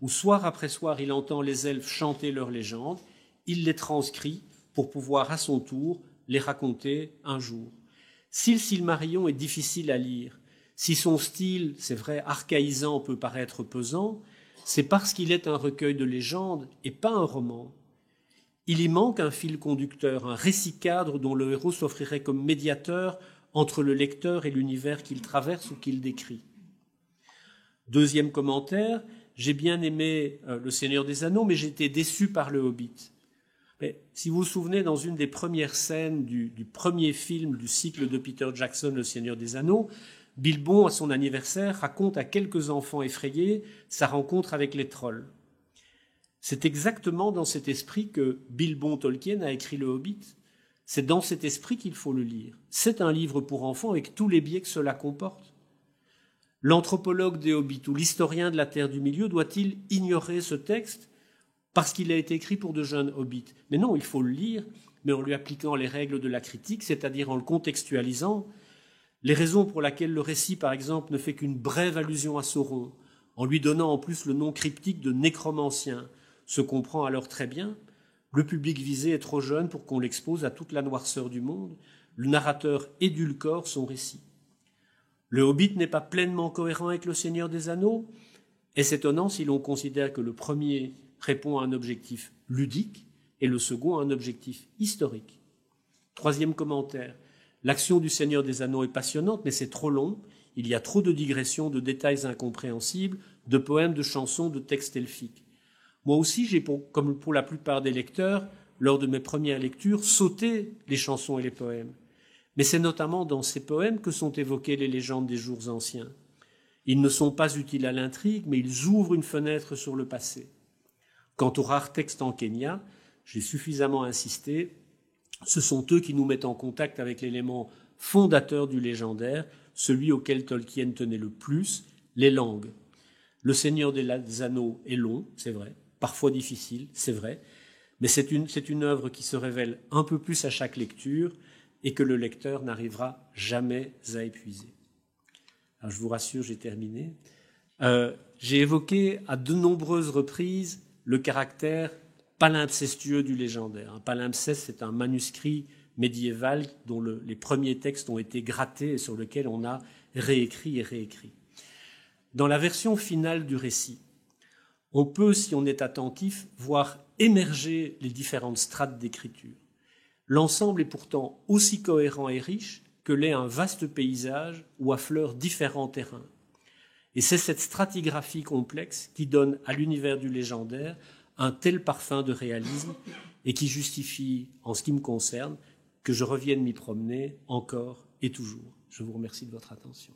où soir après soir il entend les elfes chanter leurs légendes, il les transcrit pour pouvoir à son tour les raconter un jour. Si le Silmarillion est difficile à lire, si son style, c'est vrai, archaïsant peut paraître pesant, c'est parce qu'il est un recueil de légendes et pas un roman. Il y manque un fil conducteur, un récit cadre dont le héros s'offrirait comme médiateur entre le lecteur et l'univers qu'il traverse ou qu'il décrit. Deuxième commentaire, j'ai bien aimé Le Seigneur des Anneaux, mais j'ai été déçu par Le Hobbit. Mais si vous vous souvenez, dans une des premières scènes du premier film du cycle de Peter Jackson, Le Seigneur des Anneaux, Bilbon, à son anniversaire, raconte à quelques enfants effrayés sa rencontre avec les trolls. C'est exactement dans cet esprit que Bilbon Tolkien a écrit Le Hobbit. C'est dans cet esprit qu'il faut le lire. C'est un livre pour enfants avec tous les biais que cela comporte. L'anthropologue des Hobbits ou l'historien de la Terre du Milieu doit-il ignorer ce texte parce qu'il a été écrit pour de jeunes hobbits? Mais non, il faut le lire, mais en lui appliquant les règles de la critique, c'est-à-dire en le contextualisant. Les raisons pour lesquelles le récit, par exemple, ne fait qu'une brève allusion à Sauron, en lui donnant en plus le nom cryptique de nécromancien, se comprend alors très bien. Le public visé est trop jeune pour qu'on l'expose à toute la noirceur du monde. Le narrateur édulcore son récit. Le Hobbit n'est pas pleinement cohérent avec le Seigneur des Anneaux. Est-ce étonnant si l'on considère que le premier répond à un objectif ludique et le second à un objectif historique? Troisième commentaire. L'action du Seigneur des Anneaux est passionnante, mais c'est trop long. Il y a trop de digressions, de détails incompréhensibles, de poèmes, de chansons, de textes elfiques. Moi aussi, j'ai, comme pour la plupart des lecteurs, lors de mes premières lectures, sauté les chansons et les poèmes. Mais c'est notamment dans ces poèmes que sont évoquées les légendes des jours anciens. Ils ne sont pas utiles à l'intrigue, mais ils ouvrent une fenêtre sur le passé. Quant aux rares textes en Kenya, j'ai suffisamment insisté, ce sont eux qui nous mettent en contact avec l'élément fondateur du légendaire, celui auquel Tolkien tenait le plus, les langues. Le Seigneur des Anneaux est long, c'est vrai, parfois difficile, c'est vrai, mais c'est une œuvre qui se révèle un peu plus à chaque lecture et que le lecteur n'arrivera jamais à épuiser. Alors, je vous rassure, j'ai terminé. J'ai évoqué à de nombreuses reprises le caractère palimpséstueux du légendaire. Un palimpseste, c'est un manuscrit médiéval dont les premiers textes ont été grattés et sur lequel on a réécrit et réécrit. Dans la version finale du récit, on peut, si on est attentif, voir émerger les différentes strates d'écriture. L'ensemble est pourtant aussi cohérent et riche que l'est un vaste paysage où affleurent différents terrains. Et c'est cette stratigraphie complexe qui donne à l'univers du légendaire un tel parfum de réalisme et qui justifie, en ce qui me concerne, que je revienne m'y promener encore et toujours. Je vous remercie de votre attention.